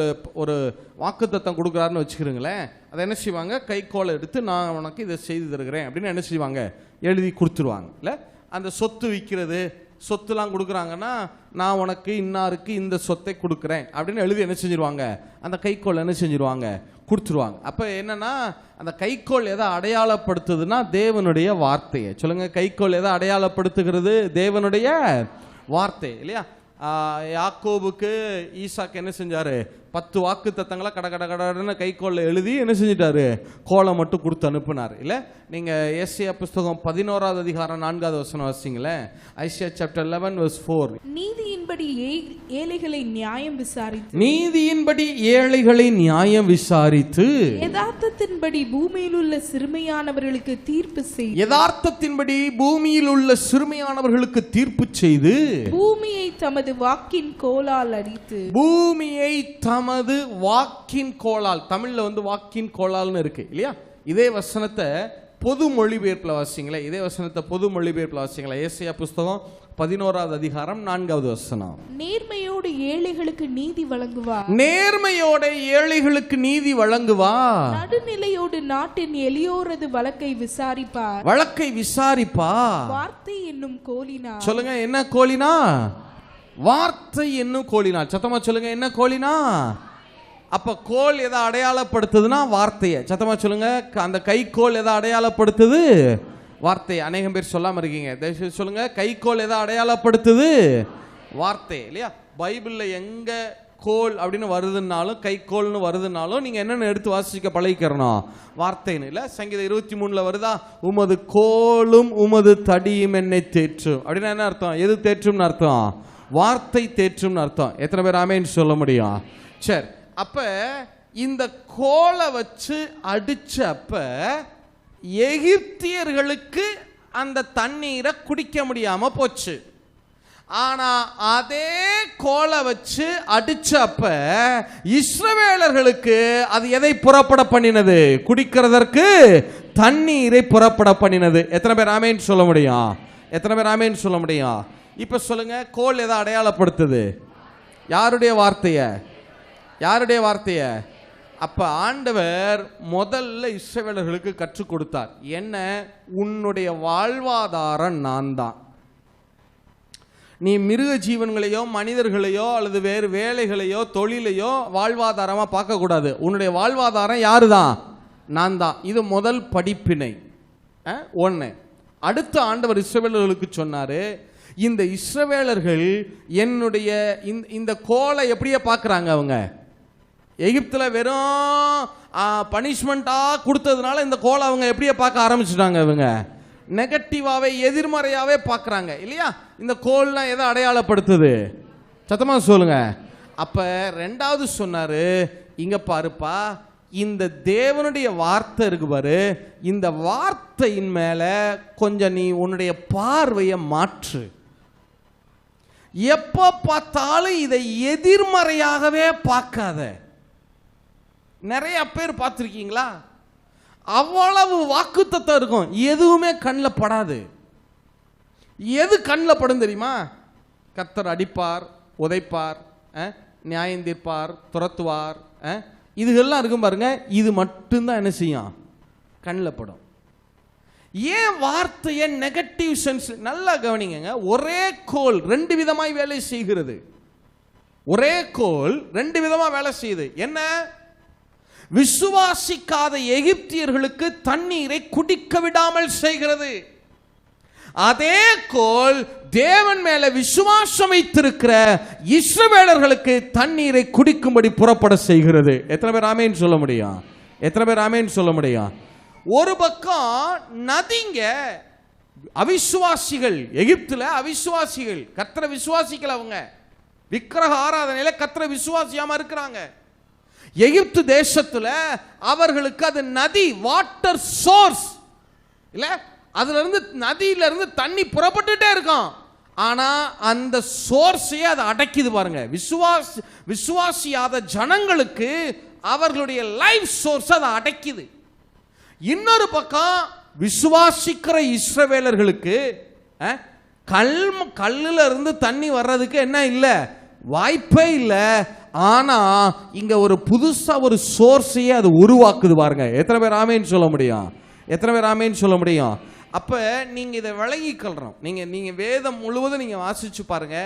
ஒரு வாக்குத்தத்தம் கொடுக்குறாருன்னு வச்சுக்கிறீங்களேன். அதை என்ன செய்வாங்க, கைக்கோளை எடுத்து நான் உனக்கு இதை செய்து தருகிறேன் அப்படின்னு என்ன செய்வாங்க, எழுதி கொடுத்துருவாங்க. இல்லை அந்த சொத்து விற்கிறது, சொத்துலாம் கொடுக்குறாங்கன்னா நான் உனக்கு இன்னாருக்கு இந்த சொத்தை கொடுக்குறேன் அப்படின்னு எழுதி என்ன செஞ்சிருவாங்க, அந்த கைக்கோள் என்ன செஞ்சிருவாங்க, கொடுத்துருவாங்க. அப்போ என்னன்னா அந்த கைக்கோள் எதை அடையாளப்படுத்துதுன்னா தேவனுடைய வார்த்தையை சொல்லுங்க. கைக்கோள் எதை அடையாளப்படுத்துகிறது? தேவனுடைய வார்த்தை இல்லையா? யாக்கோபுக்கு ஈசாக்கு என்ன செஞ்சாரு, 10 வாக்கு தத்தங்களை கடன்னு கைக்கோளில் எழுதி என்ன செஞ்சிட்டாரு, கோலை மட்டும் கொடுத்து அனுப்புனார். இல்லை நீங்கள் ஏசியா புஸ்தகம் 11வது அதிகாரம் 4வது வசனம் வாசிங்களே. Isaiah chapter 11 verse 4. நீதியின்படி ஏழைகளை நியாயம் விசாரித்து, நீதியின்படி ஏழைகளை நியாயம் விசாரித்து, யதார்த்தத்தின்படி பூமியில் உள்ள சிறுமையானவர்களுக்கு தீர்ப்பு செய்து, யதார்த்தத்தின்படி பூமியில் உள்ள சிறுமையானவர்களுக்கு தீர்ப்பு செய்து, பூமியை தமது வாக்கின் கோலால் அடித்து, பூமியை தமது வாக்கின் கோலால். தமிழ்ல வந்து வாக்கின் கோலால்னு இருக்கு இல்லையா? இதே வசனத்தை பொது மொழிபெயர்ப்புல வாசிங்களே. இதே வசனத்தை பொது மொழிபெயர்ப்புல வாசிங்களே. ஏசாயா புஸ்தகம் 11வது அதிகாரம் 4வது வசனம். நேர்மையோடு ஏழைகளுக்கு நீதி வழங்குவார், நேர்மையோட ஏழைகளுக்கு நீதி வழங்குவார், நடுநிலையோடு நாட்டின் எளியோரது வழக்கை விசாரிப்பார், வழக்கை விசாரிப்பார். வார்த்தை என்னும் கோலினா. சொல்லுங்க, என்ன கோலினா? வார்த்தை என்னும் கோலினா. சத்தமா சொல்லுங்க, என்ன கோலினா? அப்ப கோல் எதை அடையாளப்படுத்துதுன்னா வார்த்தையை. சத்தமா சொல்லுங்க, அந்த கைக்கோல் எதை அடையாளப்படுத்துது? வார்த்தை. அநேகம் பேர் சொல்லாம இருக்கீங்க, தயவுசெய்து சொல்லுங்க. கைக்கோல் எதை அடையாளப்படுத்துது? வார்த்தை இல்லையா? பைபிள்ல எங்க கோல் அப்படின்னு வருதுன்னாலும் கைக்கோல்னு வருதுன்னாலும் நீங்க என்னன்னு எடுத்து வாசிக்க பழகிக்கிறணும், வார்த்தைன்னு. இல்ல சங்கீதம் 23ல வருதா, உமது கோலும் உமது தடியும் என்னை தேற்றும் அப்படின்னா என்ன அர்த்தம்? எது தேற்றும்னு அர்த்தம்? வார்த்தை தேற்றும்னு அர்த்தம். எத்தனை பேர் ஆமேன்னு சொல்ல முடியும்? சரி, அப்ப இந்த கோலை வச்சு அடிச்சப்ப எகிப்தியர்களுக்கு அந்த தண்ணீரை குடிக்க முடியாம போச்சு. ஆனா அதே கோலை வச்சு அடிச்சப்ப இஸ்ரவேலர்களுக்கு அது எதை புறப்பட பண்ணினது? குடிக்கிறதற்கு தண்ணீரை புறப்பட பண்ணினது. எத்தனை பேர் ஆமேன்னு சொல்ல முடியும்? எத்தனை பேர் ஆமேன்னு சொல்ல முடியும்? இப்ப சொல்லுங்க, கோல் எதை அடையாளப்படுத்துது? யாருடைய வார்த்தைய? யாருடைய வார்த்தைய? அப்ப ஆண்டவர் முதல்ல இஸ்ரவேலர்களுக்கு கற்றுக் கொடுத்தார். என்ன? உன்னுடைய வாழ்வாதாரம் நான் தான். நீ மிருக ஜீவன்களையோ மனிதர்களையோ அல்லது வேறு வேலைகளையோ தொழிலையோ வாழ்வாதாரமா பார்க்க கூடாது. உன்னுடைய வாழ்வாதாரம் யாருதான்? நான் தான். இது முதல் படிப்பினை. ஒன்று. அடுத்த ஆண்டவர் இஸ்ரவேலர்களுக்கு சொன்னாரு, இந்த இஸ்ரவேலர்கள் என்னுடைய இந்த கோலை எப்படியே பார்க்குறாங்க. அவங்க எகிப்தில் வெறும் பனிஷ்மெண்ட்டா கொடுத்ததுனால இந்த கோலை அவங்க எப்படியே பார்க்க ஆரம்பிச்சுட்டாங்க. இவங்க நெகட்டிவாவே எதிர்மறையாவே பார்க்குறாங்க இல்லையா? இந்த கோல்லாம் எதை அடையாளப்படுத்துது? சத்தமா சொல்லுங்க. அப்ப ரெண்டாவது சொன்னாரு, இங்க பாருப்பா, இந்த தேவனுடைய வார்த்தை இருக்கு பாரு, இந்த வார்த்தையின் மேல கொஞ்சம் நீ உன்னுடைய பார்வையை மாற்று. எப்ப பார்த்தாலும் இதை எதிர்மறையாகவே பார்க்காத. நிறைய பேர் பார்த்துருக்கீங்களா? அவ்வளவு வாக்குத்தத்தம் இருக்கும், எதுவுமே கண்ணில் படாது. எது கண்ணில் படும் தெரியுமா? கர்த்தர் அடிப்பார், உதைப்பார், நியாயம் தீர்ப்பார், துரத்துவார், இதுகள்லாம் இருக்கும் பாருங்க. இது மட்டும்தான் என்ன செய்யும்? கண்ணில் படும். ஏன் வார்த்தையை நெகட்டிவ் சென்ஸ்? நல்லா கவனிங்க. ஒரே கோல் ரெண்டு விதமாய் வேலை செய்கிறது. ஒரே கோல் ரெண்டு விதமா வேலை செய்யுது. என்ன? விசுவாசிக்காத எகிப்தியர்களுக்கு தண்ணீரை குடிக்க விடாமல் செய்கிறது. அதே கோல் தேவன் மேல விசுவாசம் வைத்திருக்கிற இஸ்ரவேலர்களுக்கு தண்ணீரை குடிக்கும்படி புறப்பட செய்கிறது. எத்தனை பேர் ஆமென் சொல்ல முடியும்? எத்தனை பேர் ஆமென் சொல்ல முடியும்? ஒரு பக்கம் நதிங்க, அவிசுவாசிகள், எகிப்துல அவிசுவாசிகள், கர்த்தரை விசுவாசிக்கல, அவங்க விக்கிரக ஆராதனையில கர்த்தரை விசுவாசியாம இருக்கிறாங்க. எகிப்து தேசத்துல அவர்களுக்கு அது நதி, வாட்டர் சோர்ஸ் இல்ல, அதுல இருந்து நதியில இருந்து தண்ணி புறப்பட்டுட்டே இருக்கும். ஆனா அந்த சோர்ஸையே அதை அடக்கிது பாருங்க. விசுவாசியாத ஜனங்களுக்கு அவர்களுடைய லைஃப் சோர்ஸ் அதை அடக்கிது. இன்னொரு பக்கம் விசுவாசிக்கிற இஸ்ரவேலர்களுக்கு கல்லுல இருந்து தண்ணி வர்றதுக்கு என்ன இல்லை, வாய்ப்பே இல்லை. ஆனா இங்க ஒரு புதுசா ஒரு சோர்ஸையே அது உருவாக்குது பாருங்க. எத்தனை பேர் ஆமென் சொல்ல முடியும்? எத்தனை பேர் ஆமென் சொல்ல முடியும்? அப்ப நீங்க இதை விளங்கிக்கொள்ளணும். நீங்க வேதம் முழுவதும் நீங்க வாசிச்சு பாருங்க.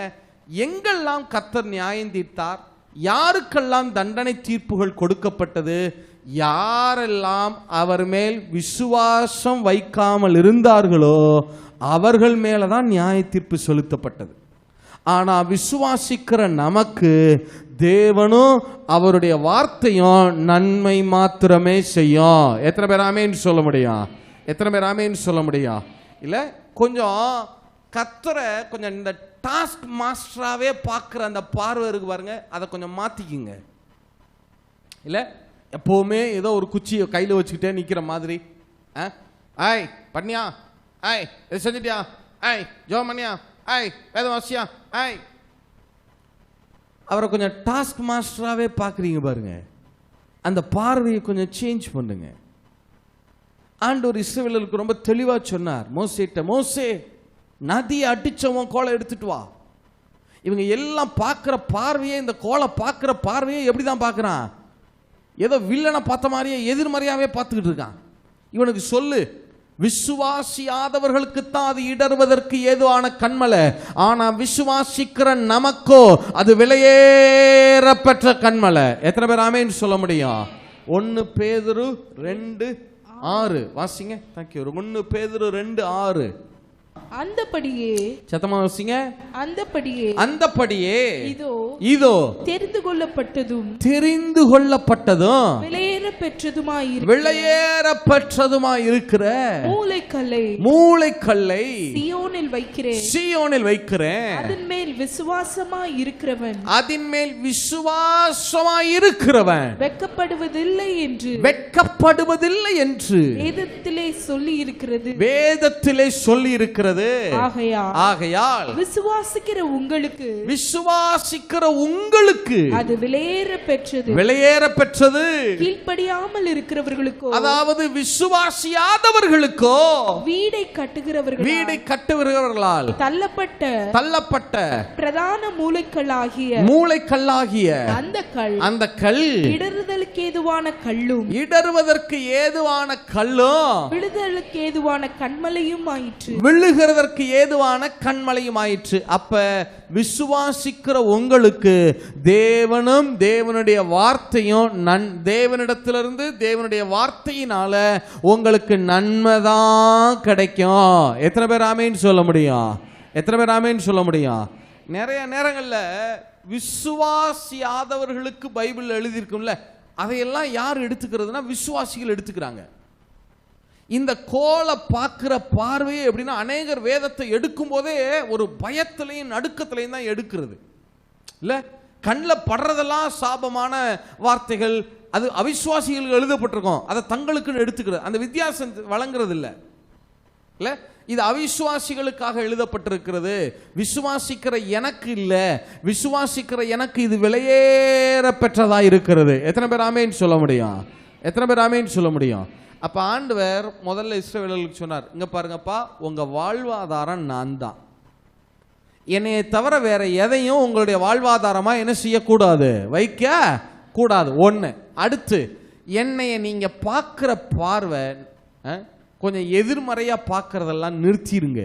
எங்கெல்லாம் கர்த்தர் நியாயம் தீர்த்தார், யாருக்கெல்லாம் தண்டனை தீர்ப்புகள் கொடுக்கப்பட்டது, யாரெல்லாம் அவர் மேல் விசுவாசம் வைக்காமல் இருந்தார்களோ அவர்கள் மேலதான் நியாய தீர்ப்பு செலுத்தப்பட்டது. ஆனா விசுவாசிக்கிற நமக்கு தேவனும் அவருடைய வார்த்தையும் நன்மை மாத்திரமே செய்யும். எத்தனை பேர் ஆமென் சொல்ல முடியும்? எத்தனை பேர் ஆமென் சொல்ல முடியும்? இல்ல கொஞ்சம் கர்த்தரை கொஞ்சம் இந்த டாஸ்க் மாஸ்டராகவே பார்க்குற அந்த பார்வை இருக்கு பாருங்க, அதை கொஞ்சம் மாற்றிக்குங்க. இல்லை எப்போவுமே ஏதோ ஒரு குச்சியை கையில் வச்சுக்கிட்டே நிற்கிற மாதிரி, ஆய் பண்ணியா, ஆய் இதை செஞ்சுட்டியா, ஆய் ஜோ பண்ணியா, ஆய் வேதம் வாசியா, ஆய். அவரை கொஞ்சம் டாஸ்க் மாஸ்டராகவே பார்க்குறீங்க பாருங்க. அந்த பார்வையை கொஞ்சம் சேஞ்ச் பண்ணுங்க. ஆண்டவர் இஸ்ரவேலருக்கு ரொம்ப தெளிவாக சொன்னார் மோசேட்ட, மோசே நதியை அடிச்சவன் கோலை எடுத்துட்டு வா. இவங்க எல்லாம் பார்க்குற பார்வையே, இந்த கோலை பார்க்குற பார்வையே எப்படி தான் பார்க்குறான், ஏதோ வில்லனை பார்த்த மாதிரியே எதிர்மறையாவே பார்த்துக்கிட்டு இருக்கான். இவனுக்கு சொல்லு, விசுவாசியாதவர்களுக்கு தான் அது இடறுவதற்கு ஏதுவான கண்மலை, ஆனா விசுவாசிக்கிற நமக்கோ அது விலையேறப்பெற்ற கண்மலை. எத்தனை பேர் ஆமென் சொல்ல முடியும்? 1 பேதுரு 2:6 வாசிங்க. தேங்க்யூ. 1 பேதுரு 2:6. அந்தபடியே, சத்தமா வாசிங்க. அந்தபடியே இதோ தெரிந்து கொள்ளப்பட்டதும் விலையேற பெற்றதுமாய் இருக்கிற மூளைக்கல்லை சீயோனில் வைக்கிறேன். அதன் மேல் விசுவாசமாய் இருக்கிறவன் வெட்கப்படுவதில்லை என்று வேதத்திலே சொல்லி இருக்கிறது. ஆகையால் விசுவாசிக்கிற உங்களுக்கு அது விலையேற பெற்றது. கீழ்ப்படியாமல் இருக்கிறவர்களுக்கோ, அதாவது விசுவாசியாதவர்களுக்கோ, வீடை கட்டுகிறவர்களால் தள்ளப்பட்ட பிரதான மூளைக்கல்லாகிய அந்த கல் இடறுதலுக்கு ஏதுவான கல்லும் விழுதலுக்கு ஏதுவான கண்மலையும் ஆயிற்று. அப்ப விசுவாசிக்கிற உங்களுக்கு தேவனும் தேவனுடைய வார்த்தையும் தேவனிடத்திலிருந்து தேவனுடைய வார்த்தையினால உங்களுக்கு நன்மைதான் கிடைக்கும். எத்தனை பேர் ஆமென் சொல்ல முடியும்? எத்தனை பேர் ஆமென் சொல்ல முடியும்? நிறைய நேரங்கள்ல விசுவாசியாதவர்களுக்கு பைபிள் எழுதியிருக்கும்ல, அதையெல்லாம் யார் எடுத்துக்கிறதுனா விசுவாசிகள் எடுத்துக்கிறாங்க. இந்த கோலை பார்க்கிற பார்வையே எப்படின்னா, அநேகர் வேதத்தை எடுக்கும் போதே ஒரு பயத்திலையும் நடுக்கத்திலையும் தான் எடுக்கிறது. இல்லை கண்ணில் படுறதெல்லாம் சாபமான வார்த்தைகள், அது அவிசுவாசிகளுக்கு எழுதப்பட்டிருக்கும், அதை தங்களுக்குன்னு எடுத்துக்கிறது. அந்த வித்தியாசம் வழங்குறது இல்லை. இல்லை இது அவிசுவாசிகளுக்காக எழுதப்பட்டிருக்கிறது, விசுவாசிக்கிற எனக்கு இல்லை, விசுவாசிக்கிற எனக்கு இது விலையேற பெற்றதா இருக்கிறது. எத்தனை பேர் ஆமென் சொல்ல முடியும்? எத்தனை பேர் ஆமென் சொல்ல முடியும்? அப்ப ஆண்டவர் முதல்ல இஸ்ரவேலர்களுக்கு சொன்னார், இங்க பாருங்கப்பா, உங்க வாழ்வாதாரம் நான் தான், என்னைய தவிர வேற எதையும் உங்களுடைய வாழ்வாதாரமா என்ன செய்யக்கூடாது, வைக்க கூடாது. ஒன்று. அடுத்து, என்னைய நீங்க பார்க்கிற பார்வை கொஞ்சம் எதிர்மறையா பார்க்கறதெல்லாம் நிறுத்திடுங்க.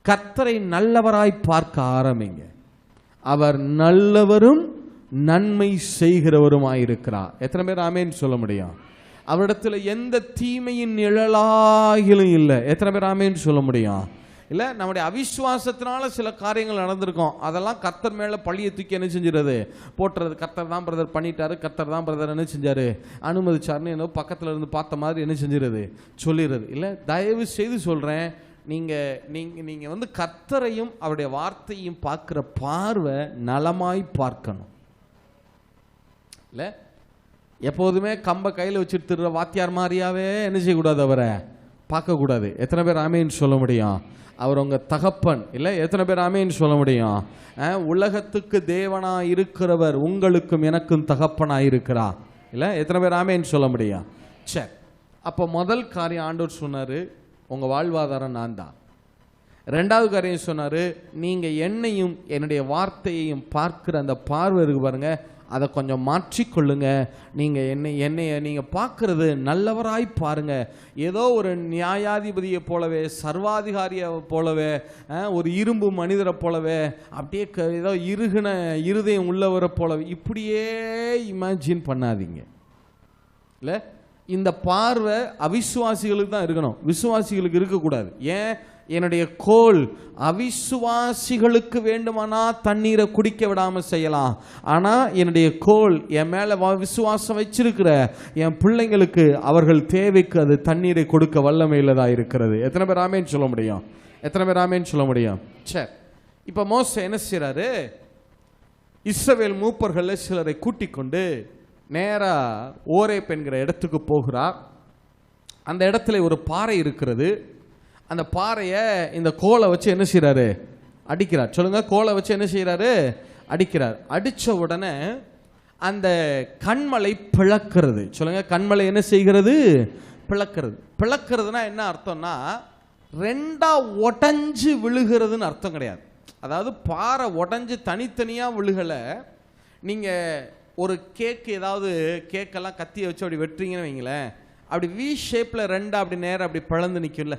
கர்த்தரை நல்லவராய் பார்க்க ஆரம்பிங்க. அவர் நல்லவரும் நன்மை செய்கிறவருமாயிருக்கிறார். எத்தனை பேர் ஆமென் சொல்ல முடியும்? அவரிடத்துல எந்த தீமையின் நிழலாகிலும் இல்லை. எத்தனை பேர் ஆமென் சொல்ல முடியும்? இல்லை நம்முடைய அவிசுவாசத்தினால சில காரியங்கள் நடந்திருக்கும். அதெல்லாம் கர்த்தர் மேலே பழியை தூக்கி என்ன செஞ்சிருது, போட்டுறது. கர்த்தர் தான் பிரதர் பண்ணிட்டாரு, கர்த்தர் தான் பிரதர் என்ன செஞ்சாரு, அனுமதிச்சாருன்னு என்ன பக்கத்தில் இருந்து பார்த்த மாதிரி என்ன செஞ்சிருது, சொல்லிடுறது. இல்லை, தயவு செய்து சொல்கிறேன், நீங்கள் வந்து கர்த்தரையும் அவருடைய வார்த்தையும் பார்க்குற பார்வை நலமாய் பார்க்கணும். இல்லை, எப்போதுமே கம்பை கையில் வச்சுட்டு திருற வாத்தியார் மாதிரியாவே என்ன செய்யக்கூடாது, அவரை பார்க்கக்கூடாது. எத்தனை பேர் ஆமேன்னு சொல்ல முடியும்? அவர் உங்கள் தகப்பன். இல்லை, எத்தனை பேர் ஆமேன்னு சொல்ல முடியும்? உலகத்துக்கு தேவனாக இருக்கிறவர் உங்களுக்கும் எனக்கும் தகப்பனாக இருக்கிறா. இல்லை, எத்தனை பேர் ஆமேன்னு சொல்ல முடியும்? சரி, அப்போ முதல் காரியம் ஆண்டவர் சொன்னார், உங்கள் வாழ்வாதாரம் நான் தான். ரெண்டாவது காரியம் சொன்னார், நீங்கள் என்னையும் என்னுடைய வார்த்தையையும் பார்க்குற அந்த பார்வை இருக்கு பாருங்க, அதை கொஞ்சம் மாற்றிக்கொள்ளுங்க. நீங்கள் என்னைய நீங்கள் பார்க்குறது நல்லவராய் பாருங்க. ஏதோ ஒரு நியாயாதிபதியை போலவே, சர்வாதிகாரியை போலவே, ஒரு இரும்பு மனிதரை போலவே, அப்படியே ஏதோ இருகின இருதயம் உள்ளவரை போலவே இப்படியே இமேஜின் பண்ணாதீங்க. இல்லை, இந்த பார்வை அவிசுவாசிகளுக்கு தான் இருக்கணும், விசுவாசிகளுக்கு இருக்கக்கூடாது. ஏன்? என்னுடைய கோல் அவிசுவாசிகளுக்கு வேண்டுமானா தண்ணீரை குடிக்க விடாம செய்யலாம், ஆனா என்னுடைய கோல் என் மேல விசுவாசம் வச்சிருக்கிற என் பிள்ளைங்களுக்கு அவர்கள் தேவைக்கு அது தண்ணீரை கொடுக்க வல்லமையிலதா இருக்கிறது. எத்தனை பேர் ஆமேன்னு சொல்ல முடியும்? எத்தனை பேர் ஆமேன்னு சொல்ல முடியும்? சரி, இப்ப மோசே என்ன செய்யறாரு, இஸ்ரவேல் மூப்பர்கள் சிலரை கூட்டிக் கொண்டு நேரா ஓரேப் என்கிற இடத்துக்கு போகிறார். அந்த இடத்துல ஒரு பாறை இருக்கிறது. அந்த பாறையை இந்த கோலை வச்சு என்ன செய்யறாரு, அடிக்கிறார். சொல்லுங்க, கோலை வச்சு என்ன செய்யறாரு, அடிக்கிறார். அடிச்ச உடனே அந்த கண்மலை பிளக்கிறது. சொல்லுங்க, கண்மலை என்ன செய்கிறது, பிளக்கிறது. பிளக்கிறதுனா என்ன அர்த்தம்னா, ரெண்டா உடஞ்சு விழுகிறதுன்னு அர்த்தம் கிடையாது. அதாவது பாறை உடஞ்சு தனித்தனியா விழுகல. நீங்க ஒரு கேக், ஏதாவது கேக்கெல்லாம் கத்தியை வச்சு அப்படி வெட்டுறீங்கன்னு வைங்களேன், அப்படி வி ஷேப்ல ரெண்டா அப்படி நேரம் அப்படி பிளந்து நிற்கும்ல,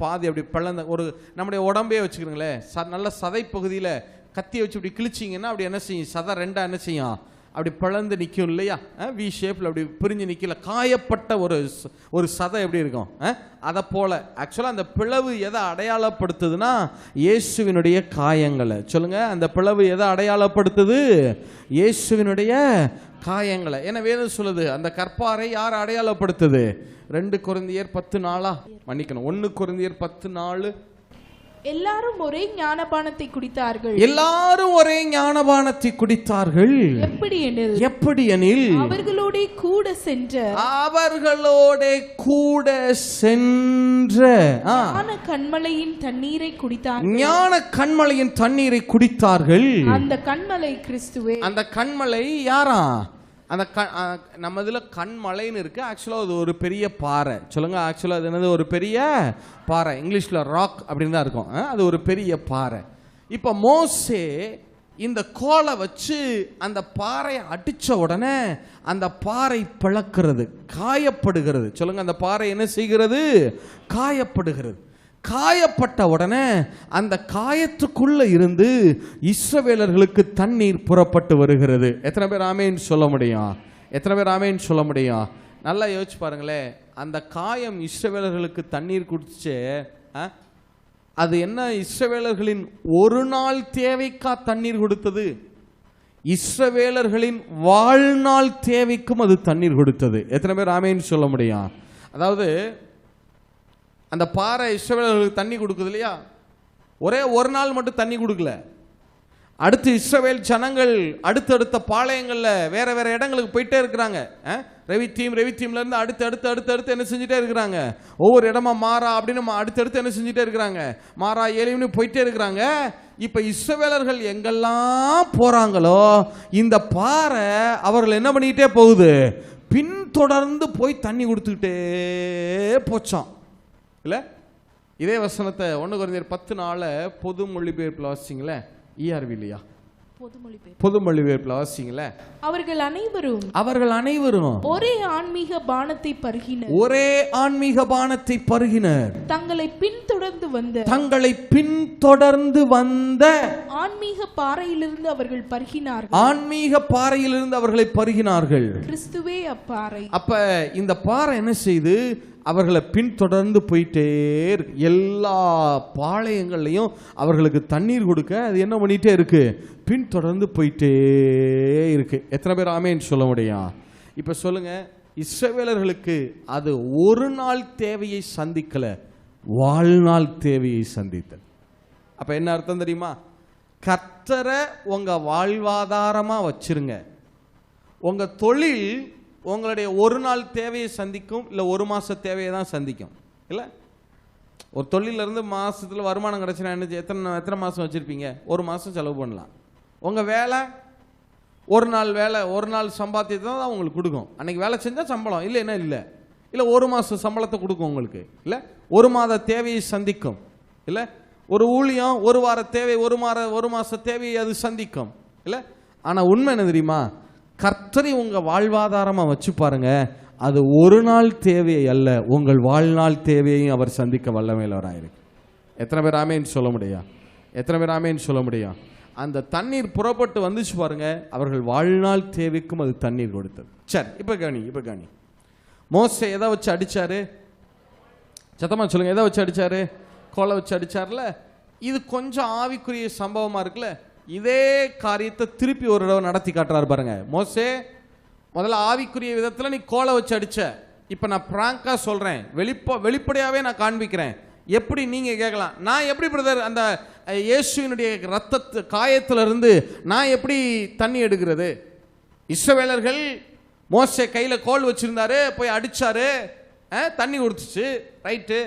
பாதி அப்படி பிளந்த ஒரு நம்முடைய உடம்பே வச்சுக்கிறீங்களேன், நல்ல சதை பகுதியில் கத்தியை வச்சு இப்படி கிழிச்சிங்கன்னா அப்படி என்ன செய்யும், சதை ரெண்டா என்ன செய்யும், அப்படி பிளந்து நிற்கும் இல்லையா, வி ஷேப்பில் அப்படி பிரிஞ்சு நிற்கல. காயப்பட்ட ஒரு சதை எப்படி இருக்கும், அதை போல. ஆக்சுவலாக அந்த பிளவு எதை அடையாளப்படுத்துதுன்னா இயேசுவினுடைய காயங்களை. சொல்லுங்க, அந்த பிளவு எதை அடையாளப்படுத்துது, இயேசுவினுடைய காயங்களை. ஏன்னா வேதம் சொல்லுது, அந்த கற்பாறை யார் அடையாளப்படுத்துது? 2 கொரிந்தியர் 10:4, மன்னிக்கணும், 1 கொரிந்தியர் 10:4. எல்லாரும் ஒரே ஞானபானத்தை குடித்தார்கள். எல்லாரும் ஒரே ஞானபானத்தை குடித்தார்கள். எப்படி எனில் அவர்களோட கூட சென்ற ஞான கண்மலையின் தண்ணீரை குடித்தார்கள். ஞான கண்மலையின் தண்ணீரை குடித்தார்கள். அந்த கண்மலை கிறிஸ்துவே. அந்த கண்மலை யாரா? அந்த நம்ம இதில் கண்மலைன்னு இருக்கு. ஆக்சுவலாக அது ஒரு பெரிய பாறை. சொல்லுங்க, ஆக்சுவலாக அது என்னது, ஒரு பெரிய பாறை. இங்கிலீஷில் ராக் அப்படின்னு தான் இருக்கும். அது ஒரு பெரிய பாறை. இப்போ மோசே இந்த கோலை வச்சு அந்த பாறையை அடித்த உடனே அந்த பாறை பிளக்கிறது, காயப்படுகிறது. சொல்லுங்க, அந்த பாறை என்ன செய்கிறது, காயப்படுகிறது. காயப்பட்ட உடனே அந்த காயத்துக்குள்ள இருந்து இஸ்ரவேலர்களுக்கு தண்ணீர் புறப்பட்டு வருகிறது. எத்தனை பேர் ஆமேன்னு சொல்ல முடியும்? எத்தனை பேர் ஆமேன்னு சொல்ல முடியும்? நல்லா யோசிச்சு பாருங்களேன். அந்த காயம் இஸ்ரவேலர்களுக்கு தண்ணீர் குடிச்சு, அது என்ன, இஸ்ரவேலர்களின் ஒரு நாள் தேவைக்கா தண்ணீர் கொடுத்தது? இஸ்ரவேலர்களின் வாழ்நாள் தேவைக்கும் அது தண்ணீர் கொடுத்தது. எத்தனை பேர் ஆமேன்னு சொல்ல முடியும்? அதாவது அந்த பாறை இஸ்ரவேலர்களுக்கு தண்ணி கொடுக்குது இல்லையா, ஒரே ஒரு நாள் மட்டும் தண்ணி கொடுக்கல. அடுத்து இஸ்ரவேல் ஜனங்கள் அடுத்தடுத்த பாளையங்களில் வேற வேற இடங்களுக்கு போயிட்டே இருக்கிறாங்க. ரெவித்தீம்ல இருந்து அடுத்து என்ன செஞ்சுட்டே இருக்கிறாங்க, ஒவ்வொரு இடமா மாறா அப்படின்னு அடுத்தடுத்து என்ன செஞ்சுட்டே இருக்கிறாங்க, மாறா ஏலிம்னு போயிட்டே இருக்கிறாங்க. இப்ப இஸ்ரவேலர்கள் எங்கெல்லாம் போறாங்களோ இந்த பாறை அவர்கள் என்ன பண்ணிக்கிட்டே போகுது, பின்தொடர்ந்து போய் தண்ணி கொடுத்துக்கிட்டே போச்சான். இல்லை, இதே வசனத்தை 1 கொரிந்தியர் 10:4 பொது மொழிபெயர்ப்பில் வாசிங்களேன். ERV இல்லையா, பொது மொழிபெயர்ப்பில் வாசிங்களே. அவர்கள் அனைவரும் ஒரே ஆன்மீக பானத்தை பருகினர். தங்களை பின்தொடர்ந்து வந்த ஆன்மீக பாறையிலிருந்து அவர்களை பருகினார்கள். கிறிஸ்துவே அப்பாறை. அப்ப இந்த பாறை என்ன செய்து, அவர்களை பின்தொடர்ந்து போயிட்டே இருக்கு. எல்லா பாளையங்கள்லையும் அவர்களுக்கு தண்ணீர் கொடுக்க அது என்ன பண்ணிட்டே இருக்கு, பின்தொடர்ந்து போயிட்டே இருக்கு. எத்தனை பேர் ஆமேன்னு சொல்ல முடியும்? இப்ப சொல்லுங்க, இஸ்ரவேலர்களுக்கு அது ஒரு நாள் தேவையை சந்திக்கல, வாழ்நாள் தேவையை சந்தித்தது. அப்ப என்ன அர்த்தம் தெரியுமா? கர்த்தரை உங்க வாழ்வாதாரமா வச்சிருங்க. உங்க தொழில் உங்களுடைய ஒரு நாள் தேவையை சந்திக்கும், இல்லை ஒரு மாச தேவையை தான் சந்திக்கும். இல்லை, ஒரு தொழில இருந்து மாசத்துல வருமானம் கிடைச்சுன்னா என்ன, எத்தனை மாசம் வச்சிருப்பீங்க? ஒரு மாசம் செலவு பண்ணலாம். உங்க வேலை ஒரு நாள் வேலை, ஒரு நாள் சம்பாத்தியத்தை தான் உங்களுக்கு கொடுக்கும். அன்னைக்கு வேலை செஞ்சா சம்பளம், இல்லைன்னா இல்லை. இல்லை, ஒரு மாசம் சம்பளத்தை கொடுக்கும் உங்களுக்கு. இல்லை, ஒரு மாத தேவையை சந்திக்கும். இல்லை, ஒரு ஊழியம் ஒரு வார தேவை, ஒரு மாச தேவையை அது சந்திக்கும். இல்லை, ஆனா உண்மை என்ன தெரியுமா? கர்த்தரை உங்க வாழ்வாதாரமா வச்சு பாருங்க, அது ஒரு நாள் தேவையை அல்ல, உங்கள் வாழ்நாள் தேவையையும் அவர் சந்திக்க வல்லமையுள்ளவராயிருக்கு. எத்தனை பேர் ஆமேன்னு சொல்ல முடியும்? எத்தனை பேர் ஆமேன்னு சொல்ல முடியும்? அந்த தண்ணீர் புறப்பட்டு வந்துச்சு பாருங்க, அவர்கள் வாழ்நாள் தேவைக்கும் அது தண்ணீர் கொடுத்தது. சரி, இப்ப கவனி. மோசே எதை வச்சு அடிச்சாரு? சத்தமா சொல்லுங்க, எதை வச்சு அடிச்சாரு? கோலை வச்சு அடிச்சார்ல. இது கொஞ்சம் ஆவிக்குரிய சம்பவமா இருக்குல்ல. இதே காரியத்தை திருப்பி ஒரு தடவை நடத்தி காட்டுறாரு பாருங்க. மோசே, முதல்ல ஆவிக்குரிய விதத்துல நீ கோலை வச்சு அடிச்ச. இப்ப நான் பிராங்கா சொல்றேன், வெளிப்படையாவே நான் காண்பிக்கிறேன். எப்படி நீங்க கேட்கலாம், நான் எப்படி பிரதர் அந்த இயேசுவினுடைய ரத்தத்து காயத்துல இருந்து நான் எப்படி தண்ணி எடுக்கிறது? இஸ்ரவேலர்கள் மோசே கையில கோல் வச்சிருந்தாரு, போய் அடிச்சாரு, தண்ணி கொடுத்துச்சு, ரைட்டு.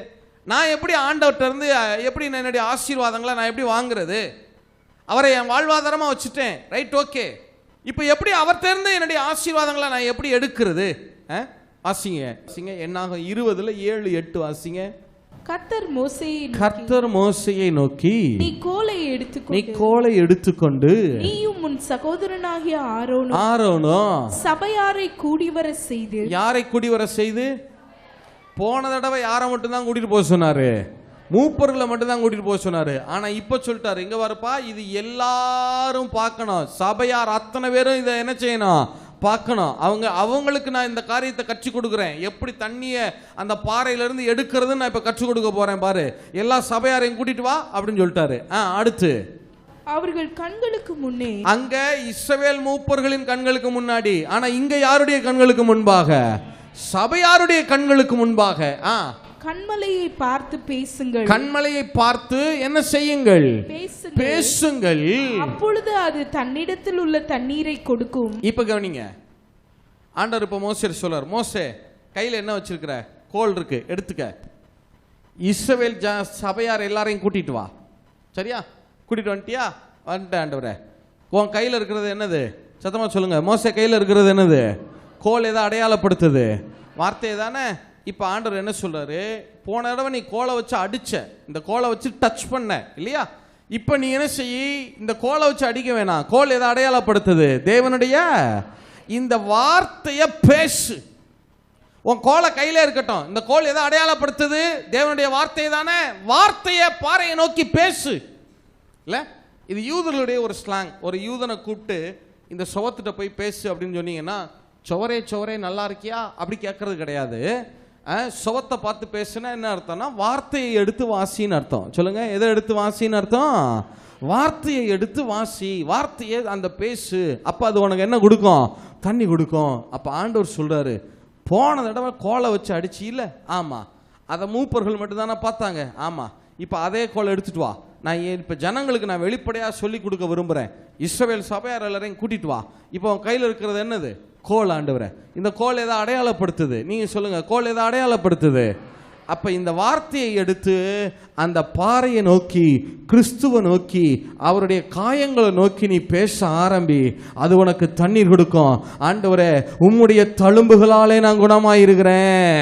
நான் எப்படி ஆண்டவர்கிட்ட இருந்து எப்படி என்னுடைய ஆசீர்வாதங்களை நான் எப்படி வாங்குறது? அவரை என் வாழ்வாதாரமா வச்சுட்டேன், ரைட், ஓகே. இப்போ எப்படி அவர்கிட்ட இருந்து என்னுடைய ஆசீர்வாதங்களை நான் எப்படி எடுக்கிறது? வாசிங்க, என்னாகும் 20:7-8 வாசிங்க. கர்த்தர் மோசேயை நோக்கி, நீ கோலை எடுத்துக்கொண்டு நீயும் உன் சகோதரனாகிய ஆரோனும் சபையாரை கூடிவர செய்து. யாரை கூடிவர செய்து? போன தடவை யாரை மட்டும் தான் கூட்டிட்டு போக சொன்னாரு? மூப்பர்களை மட்டும் தான் கூட்டிட்டு போக சொன்னாரு. ஆனா இப்ப சொல்லிட்டாரு, இங்க வரப்பா, இது எல்லாரும் பார்க்கணும், சபையார் அத்தனை பேரும் இதை என்ன செய்யணும், பார்க்கணும். அவங்களுக்கு நான் இந்த காரியத்தை கற்றுக் கொடுக்குறேன். எப்படி தண்ணியை அந்த பாறையில இருந்து எடுக்கிறதுன்னு நான் இப்ப கற்றுக் கொடுக்க போறேன் பாரு. எல்லா சபையாரையும் கூட்டிட்டு வா அப்படின்னு சொல்லிட்டாரு. அடுத்து அவர்கள் கண்களுக்கு முன்னே, அங்க இஸ்ரவேல் மூப்பர்களின் கண்களுக்கு முன்னாடி, ஆனா இங்க யாருடைய கண்களுக்கு முன்பாக? சபையாருடைய கண்களுக்கு முன்பாக. கண்மலையை பார்த்து பேசுங்கள். கண்மலையை பார்த்து என்ன செய்யுங்கள்? பேசுங்கள். அப்பொழுது அது தன்னிடத்தில் உள்ள தண்ணீரை கொடுக்கும். இப்ப கவனிங்க, ஆண்டவர் இப்ப மோசே சொல்றார், மோசே கையில என்ன வச்சிருக்கிற? கோல் இருக்கு, எடுத்துக்க. இஸ்ரவேல் சபையார் எல்லாரையும் கூட்டிட்டு வா. சரியா? கூட்டிட்டு வந்துட்டியா? வந்துட்டேன் ஆண்டவரே. உன் கையில இருக்கிறது என்னது? சத்தமா சொல்லுங்க. மோசே கையில இருக்கிறது என்னது? கோல் எதை அடையாளப்படுத்துது? வார்த்தை தானே. இப்ப ஆண்டவர் என்ன சொல்றாரு? போன தடவை நீ கோலை வச்சு அடிச்ச, இந்த கோலை வச்சு டச் பண்ண இல்லையா? இப்ப நீ என்ன செய்ய? இந்த கோலை வச்சு அடிக்க வேணாம். கோல் எதை அடையாளப்படுத்துது? தேவனுடைய இந்த வார்த்தைய பேசு. உன் கோலை கையில இருக்கட்டும். இந்த கோல் எதை அடையாளப்படுத்துது? தேவனுடைய வார்த்தை தானே. வார்த்தைய பாறையை நோக்கி பேசு. இல்ல, இது யூதர்களுடைய ஒரு ஸ்லாங். ஒரு யூதனை கூப்பிட்டு இந்த சுவத்திட்ட போய் பேசு அப்படின்னு சொன்னீங்கன்னா, சுவரே நல்லா இருக்கியா அப்படி கேட்கறது கிடையாது. சுவத்தை பார்த்து பேசுனா என்ன அர்த்தம்னா, வார்த்தையை எடுத்து வாசின்னு அர்த்தம். சொல்லுங்க, எதை எடுத்து வாசின்னு அர்த்தம்? வார்த்தையை எடுத்து வாசி, வார்த்தையை அந்த பேசு. அப்ப அது உனக்கு என்ன கொடுக்கும்? தண்ணி கொடுக்கும். அப்ப ஆண்டவர் சொல்றாரு, போன தடவை கோலை வச்சு அடிச்சு இல்ல, ஆமா, அதை மூப்பர்கள் மட்டும் தானே பார்த்தாங்க, ஆமா, இப்ப அதே கோலை எடுத்துட்டு வா. நான் இப்ப ஜனங்களுக்கு நான் வெளிப்படையா சொல்லி கொடுக்க விரும்புறேன். இஸ்ரவேல் சபையார் எல்லாரையும் கூட்டிட்டு வா. இப்போ உன் கையில் இருக்கிறது என்னது? கோல். ஆண்டவரே, இந்த கோல் எதை அடையாளப்படுத்துது? நீங்க சொல்லுங்க, கோல் எதை அடையாளப்படுத்துது? அப்ப இந்த வார்த்தையை எடுத்து அந்த பாறையை நோக்கி, கிறிஸ்துவை நோக்கி, அவருடைய காயங்களை நோக்கி நீ பேச ஆரம்பி. அது உனக்கு தண்ணீர் கொடுக்கும். ஆண்டவரே, உம்முடைய தழும்புகளாலே நான் குணமாயிருக்கிறேன்.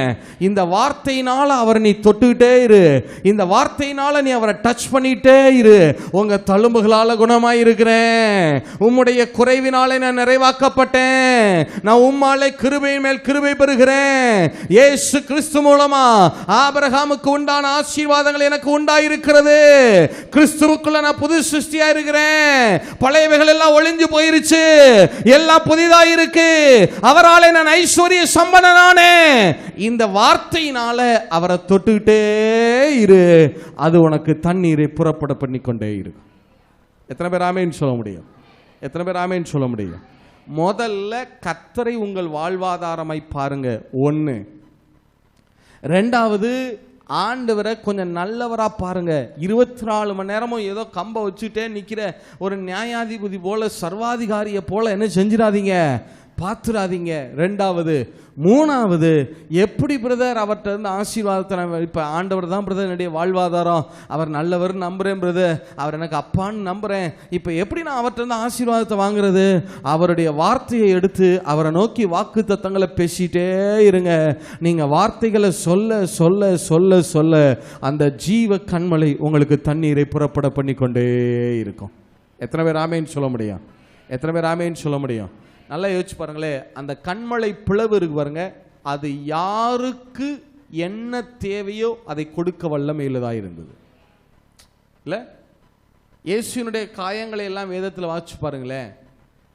இந்த வார்த்தையினால அவரை நீ தொட்டுக்கிட்டே இரு. இந்த வார்த்தையினால நீ அவரை டச் பண்ணிட்டே இரு. உங்க தழும்புகளால குணமாயிருக்கிறேன். உம்முடைய குறைவினாலே நான் நிறைவாக்கப்பட்டேன். நான் உம்மாலே கிருபையின் மேல் கிருபை பெறுகிறேன். இயேசு கிறிஸ்து மூலமா ஆபிரகாமுக்கு உண்டான ஆசீர்வாதங்கள் எனக்கு எனக்கு உண்டாயிருக்கிறது. கிறிஸ்துவுக்குள்ள நான் புது சிருஷ்டியா இருக்கிறேன். பழையவைகள் எல்லாம் ஒளிஞ்சு போயிருச்சு, எல்லாம் புதிதா இருக்கு. அவராலே நான் ஐஸ்வர்ய சம்பன்னனானே. இந்த வார்த்தையினால அவரை தொட்டுக்கிட்டே இரு, அது உனக்கு தண்ணீரை புறப்பட பண்ணி கொண்டே இருக்கும். எத்தனை பேர் ஆமேன்னு சொல்ல முடியும்? எத்தனை பேர் ஆமேன்னு சொல்ல முடியும்? முதல்ல கர்த்தரை உங்கள் வாழ்வாதாரமாய் பாருங்க. 1. 2வது, ஆண்டவரை கொஞ்சம் நல்லவரா பாருங்க. 24 மணி நேரமும் ஏதோ கம்ப வச்சுட்டே நிக்கிற ஒரு நியாயாதிபதி போல, சர்வாதிகாரிய போல என்ன செஞ்சிடாதீங்க, பார்த்துடாதீங்க. 2வது. 3வது, எப்படி பிரதர் அவர்கிட்ட இருந்து ஆசீர்வாதத்தை நான் இப்போ ஆண்டவர் தான் பிரதர் என்னுடைய வாழ்வாதாரம், அவர் நல்லவர் நம்புகிறேன் பிரதர், அவர் எனக்கு அப்பான்னு நம்புகிறேன். இப்போ எப்படி நான் அவர்கிட்ட இருந்து ஆசீர்வாதத்தை வாங்குறது? அவருடைய வார்த்தையை எடுத்து அவரை நோக்கி வாக்கு தத்தங்களை பேசிட்டே இருங்க. நீங்கள் வார்த்தைகளை சொல்ல சொல்ல சொல்ல சொல்ல அந்த ஜீவ கண்மலை உங்களுக்கு தண்ணீரை புறப்பட பண்ணி கொண்டே இருக்கும். எத்தனை பேர் ஆமேன்னு சொல்ல முடியும்? எத்தனை பேர் ஆமேன்னு சொல்ல முடியும்? நல்லா யோசிச்சு பாருங்களேன். அந்த கண்மலை பிளவு இருக்கு பாருங்க, அது யாருக்கு என்ன தேவையோ அதை கொடுக்க வல்லமையில்தான் இருந்தது. இல்லை, இயேசுவினுடைய காயங்களை எல்லாம் வேதத்தில் வாசிச்சு பாருங்களேன்.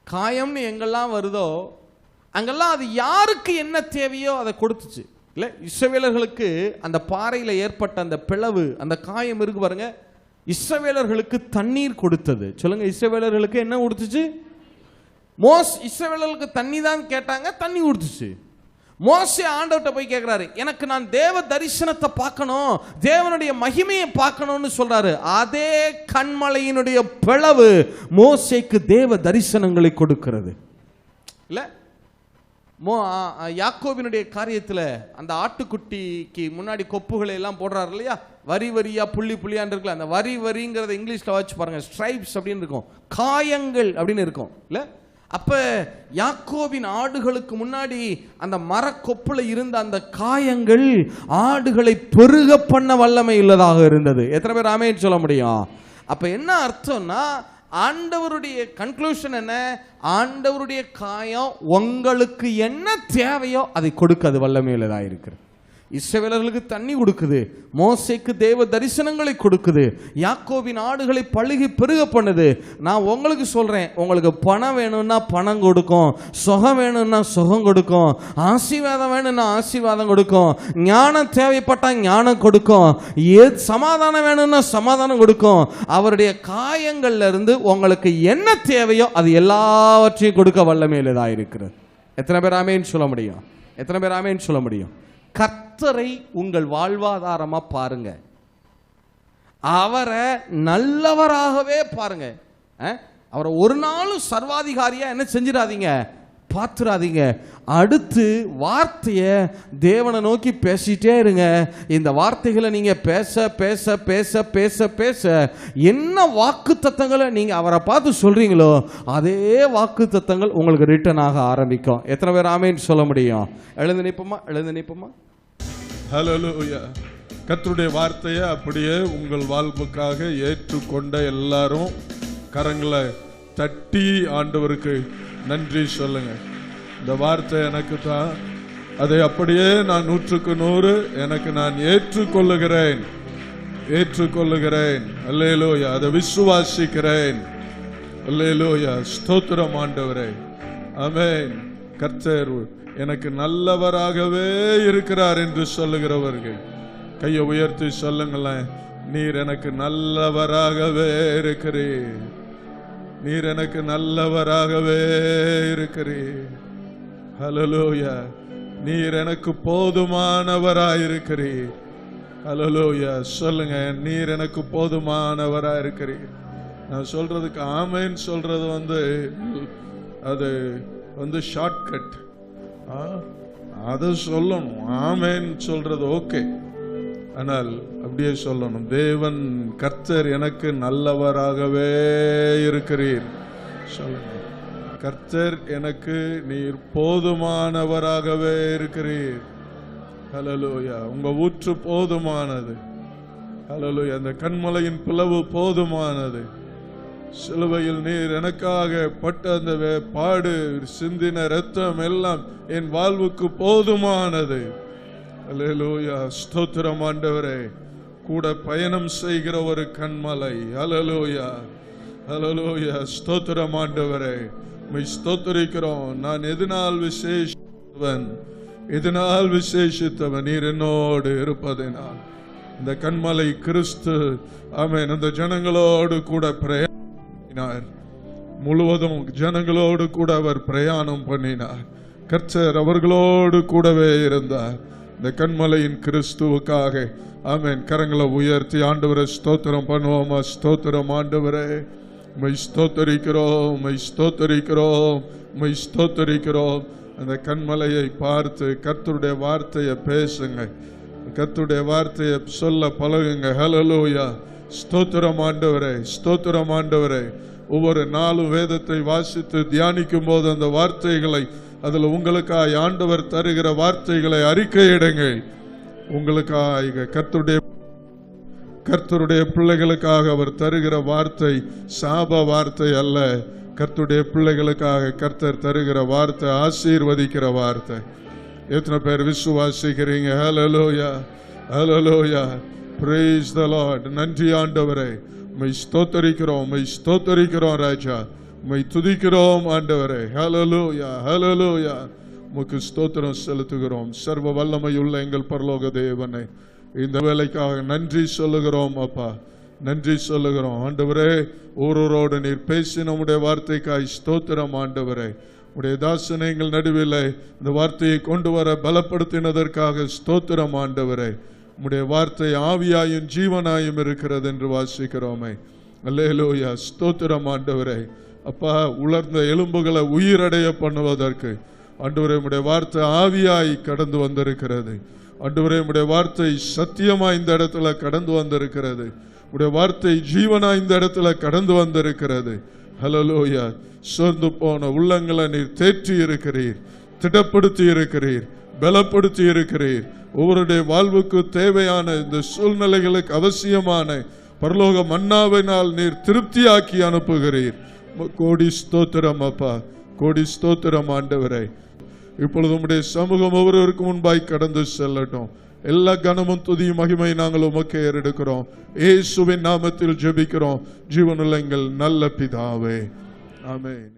காயம்னு எங்கெல்லாம் வருதோ அங்கெல்லாம் அது யாருக்கு என்ன தேவையோ அதை கொடுத்துச்சு. இல்லை, இஸ்ரவேலர்களுக்கு அந்த பாறையில் ஏற்பட்ட அந்த பிளவு, அந்த காயம் இருக்கு பாருங்க, இஸ்ரவேலர்களுக்கு தண்ணீர் கொடுத்தது. சொல்லுங்க, இஸ்ரவேலர்களுக்கு என்ன கொடுத்துச்சு? இஸ்ரவேலர்களுக்கு தண்ணி தான் கேட்டாங்க, தண்ணி கொடுத்துச்சு. மோசே ஆண்டவர்கிட்ட போய் கேட்கிறாரு, எனக்கு நான் தேவ தரிசனத்தை பார்க்கணும், தேவனுடைய மகிமையை பார்க்கணும்னு சொல்றாரு. அதே கண்மலையினுடைய பிளவு மோசேக்கு தேவ தரிசனங்களை கொடுக்கிறது. இல்ல, யாக்கோபினுடைய காரியத்தில் அந்த ஆட்டுக்குட்டிக்கு முன்னாடி கொப்புகளை எல்லாம் போடுறாரு இல்லையா, வரி வரியா புள்ளி புள்ளியான் இருக்குல்ல, அந்த வரி வரிங்கிறத இங்கிலீஷ்ல வச்சு பாருங்க, ஸ்ட்ரைப்ஸ் அப்படின்னு இருக்கும், காயங்கள் அப்படின்னு இருக்கும். இல்ல, அப்ப யாக்கோபின் ஆடுகளுக்கு முன்னாடி அந்த மரக்கொப்புல இருந்த அந்த காயங்கள் ஆடுகளை பெருக பண்ண வல்லமை உள்ளதாக இருந்தது. எத்தனை பேர் ஆமென் சொல்ல முடியும்? அப்ப என்ன அர்த்தம்னா, ஆண்டவருடைய கன்க்ளூஷன் என்ன? ஆண்டவருடைய காயம் உங்களுக்கு என்ன தேவையோ அதை கொடுக்க அது வல்லமையுள்ளதாக இருக்கிறது. இஸ்ரவேலர்களுக்கு தண்ணி கொடுக்குது, மோசேக்கு தேவ தரிசனங்களை கொடுக்குது, யாக்கோபின் ஆடுகளை பழுகி பெருக பண்ணுது. நான் உங்களுக்கு சொல்றேன், உங்களுக்கு பணம் வேணும்னா பணம் கொடுக்கும், சுகம் வேணும்னா சுகம் கொடுக்கும், ஆசீர்வாதம் வேணும்னா ஆசீர்வாதம் கொடுக்கும், ஞானம் தேவைப்பட்டா ஞானம் கொடுக்கும், சமாதானம் வேணும்னா சமாதானம் கொடுக்கும். அவருடைய காயங்கள்ல இருந்து உங்களுக்கு என்ன தேவையோ அது எல்லாவற்றையும் கொடுக்க வல்லமையில்தான் இருக்கிறது. எத்தனை பேர் ஆமென் சொல்ல முடியும்? எத்தனை பேர் ஆமென் சொல்ல முடியும்? கர்த்தரை உங்கள் வாழ்வாதாரமா பாருங்க, அவரை நல்லவராகவே பாருங்க. அவரை ஒரு நாளும் சர்வாதிகாரியா என்ன செஞ்சிடாதீங்க, பார்த்துடாதீங்க. அடுத்து வார்த்தையை தேவனை நோக்கி பேசிட்டே இருங்க. இந்த வார்த்தைகளை நீங்க பேச பேச பேச பேச பேச என்ன வாக்கு தத்தங்களை நீங்க அவரை பார்த்து சொல்றீங்களோ அதே வாக்கு தத்தங்கள் உங்களுக்கு ரிட்டர்ன் ஆக ஆரம்பிக்கும். எத்தனை பேர் ஆமென் சொல்ல முடியும்? எழுந்து நிற்போமா, எழுந்து நிற்போமா. ஹல்லேலூயா. கர்த்தருடைய வார்த்தையை அப்படியே உங்கள் வாழ்வுக்காக ஏற்றுக்கொண்ட எல்லாரும் கரங்களை தட்டி ஆண்டவருக்கு நன்றி சொல்லுங்க. இந்த வார்த்தை எனக்கு தான், அதை அப்படியே நான் 100க்கு 100 எனக்கு நான் ஏற்றுக்கொள்ளுகிறேன், ஏற்றுக்கொள்ளுகிறேன். அல்லேலூயா. அதை விசுவாசிக்கிறேன். அல்லேலூயா. ஸ்தோத்திரம் ஆண்டவரே. ஆமென். கர்த்தர் எனக்கு நல்லவராகவே இருக்கிறார் என்று சொல்லுகிறவர்கள் கையை உயர்த்தி சொல்லுங்களேன். நீர் எனக்கு நல்லவராகவே இருக்கிறீர், நீர் எனக்கு நல்லவராகவே இருக்கிறீர். ஹல்லேலூயா. நீர் எனக்கு போதுமானவராயிருக்கிறீர். ஹல்லேலூயா. சொல்லுங்க, நீர் எனக்கு போதுமானவராயிருக்கிறீர். நான் சொல்றதுக்கு ஆமென் சொல்றது அது ஷார்ட்கட். அதை சொல்லணும். ஆமென் சொல்றது ஓகே, ஆனால் அப்படியே சொல்லணும். தேவன் கர்த்தர் எனக்கு நல்லவராகவே இருக்கிறீர். சொல்லுங்க, கர்த்தர் எனக்கு நீர் போதுமானவராகவே இருக்கிறீர். ஹல்லேலூயா. உங்க ஊற்று போதுமானது. ஹல்லேலூயா. அந்த கண்மலையின் பிளவு போதுமானது. சிலுவையில் நீர் எனக்காக பட்ட அந்த பாடு, சிந்தின ரத்தம் எல்லாம் என் வாழ்வுக்கு போதுமானது. அல்லேலூயா. ஸ்தோத்திரம் ஆண்டவரே. கூட பயணம் செய்கிற ஒரு கண்மலை. ஹல்லேலூயா, ஹல்லேலூயா. ஸ்தோத்திரம் ஆண்டவரே, உம்மை ஸ்தோத்திரிக்கிறோம். நான் எதனால் விசேஷித்தவன் நீர் என்னோடு இருப்பதினால். இந்த கண்மலை கிறிஸ்து ஆமென் அந்த ஜனங்களோடு கூட பிரயாணினார். முழுவதும் ஜனங்களோடு கூட அவர் பிரயாணம் பண்ணினார். கர்த்தர் அவர்களோடு கூடவே இருந்தார். இந்த கண்மலையின் கிறிஸ்துவுக்காக ஆமென் கரங்களை உயர்த்தி ஆண்டவரை ஸ்தோத்திரம் பண்ணுவோமா? ஸ்தோத்திரம் ஆண்டவரே, உம்மை ஸ்தோத்தரிக்கிறோம், உம்மை ஸ்தோத்தரிக்கிறோம், உம்மை ஸ்தோத்தரிக்கிறோம். அந்த கண்மலையை பார்த்து கர்த்தருடைய வார்த்தையை பேசுங்க, கர்த்தருடைய வார்த்தையை சொல்ல பழகுங்க. ஹல்லேலூயா. ஸ்தோத்திரம் ஆண்டவரே, ஸ்தோத்திரம் ஆண்டவரே. ஒவ்வொரு நாளும் வேதத்தை வாசித்து தியானிக்கும் போது அந்த வார்த்தைகளை, அதில் உங்களுக்காக ஆண்டவர் தருகிற வார்த்தைகளை அறிக்கையிடுங்கள். உங்களுக்காக கர்த்தருடைய பிள்ளைகளுக்காக அவர் தருகிற வார்த்தை சாப வார்த்தை அல்ல. கர்த்தருடைய பிள்ளைகளுக்காக கர்த்தர் தருகிற வார்த்தை ஆசீர்வதிக்கிற வார்த்தை. எத்தனை பேர் விசுவாசிக்கிறீங்க? ஹல்லேலூயா, ஹல்லேலூயா. praise the Lord. நன்றி ஆண்டவரே, உம்மை ஸ்தோத்தரிக்கிறோம், உம்மை ஸ்தோத்தரிக்கிறோம் ராஜா, உம்மை துதிக்கிறோம் ஆண்டவரே. ஹல்லேலூயா, ஹல்லேலூயா. உமக்கு ஸ்தோத்திரம் செலுத்துகிறோம். சர்வ வல்லமையுள்ள எங்கள் பரலோக தேவனே, இந்த வேலைக்காக நன்றி சொல்லுகிறோம் அப்பா, நன்றி சொல்லுகிறோம் ஆண்டவரே. ஒருவரோடு நீர் பேசி நம்முடைய வார்த்தைக்காய் ஸ்தோத்திரம் ஆண்டவரே. உடைய தாசனை எங்கள் நடுவில் இந்த வார்த்தையை கொண்டு வர பலப்படுத்தினதற்காக ஸ்தோத்திரம் ஆண்டவரே. உடைய வார்த்தை ஆவியாயும் ஜீவனாயும் இருக்கிறது என்று வாசிக்கிறோமே. அல்லேலூயா, ஸ்தோத்திரம் ஆண்டவரே. அப்பா, உலர்ந்த எலும்புகளை உயிரடைய பண்ணுவதற்கு ஆண்டவரே உடைய வார்த்தை ஆவியாய் கடந்து வந்திருக்கிறது. ஆண்டவரே உடைய வார்த்தை சத்தியமா இந்த இடத்துல கடந்து வந்திருக்கிறது. உடைய வார்த்தை ஜீவனா இந்த இடத்துல கடந்து வந்திருக்கிறது. ஹல்லேலூயா. சோர்ந்து போன உள்ளங்களை நீர் தேற்றி இருக்கிறீர், திடப்படுத்தி இருக்கிறீர், பலப்படுத்தி இருக்கிறீர். ஒவ்வொருடைய வாழ்வுக்கு தேவையான இந்த சூழ்நிலைகளுக்கு அவசியமான பரலோக மன்னாவினால் நீர் திருப்தியாக்கி அனுப்புகிறீர். கோடி ஸ்தோத்திரம் அப்பா, கோடி ஸ்தோத்திரம் ஆண்டவரே. இப்பொழுது உம்முடைய சமூகம் ஒவ்வொருவருக்கு முன்பாய் கடந்து செல்லட்டும். எல்லா கனமும் துதியும் மகிமை நாங்கள் உமக்கு ஏறெடுக்கிறோம். இயேசுவின் நாமத்தில் ஜெபிக்கிறோம் ஜீவனுள்ள எங்கள் நல்ல பிதாவே, ஆமென்.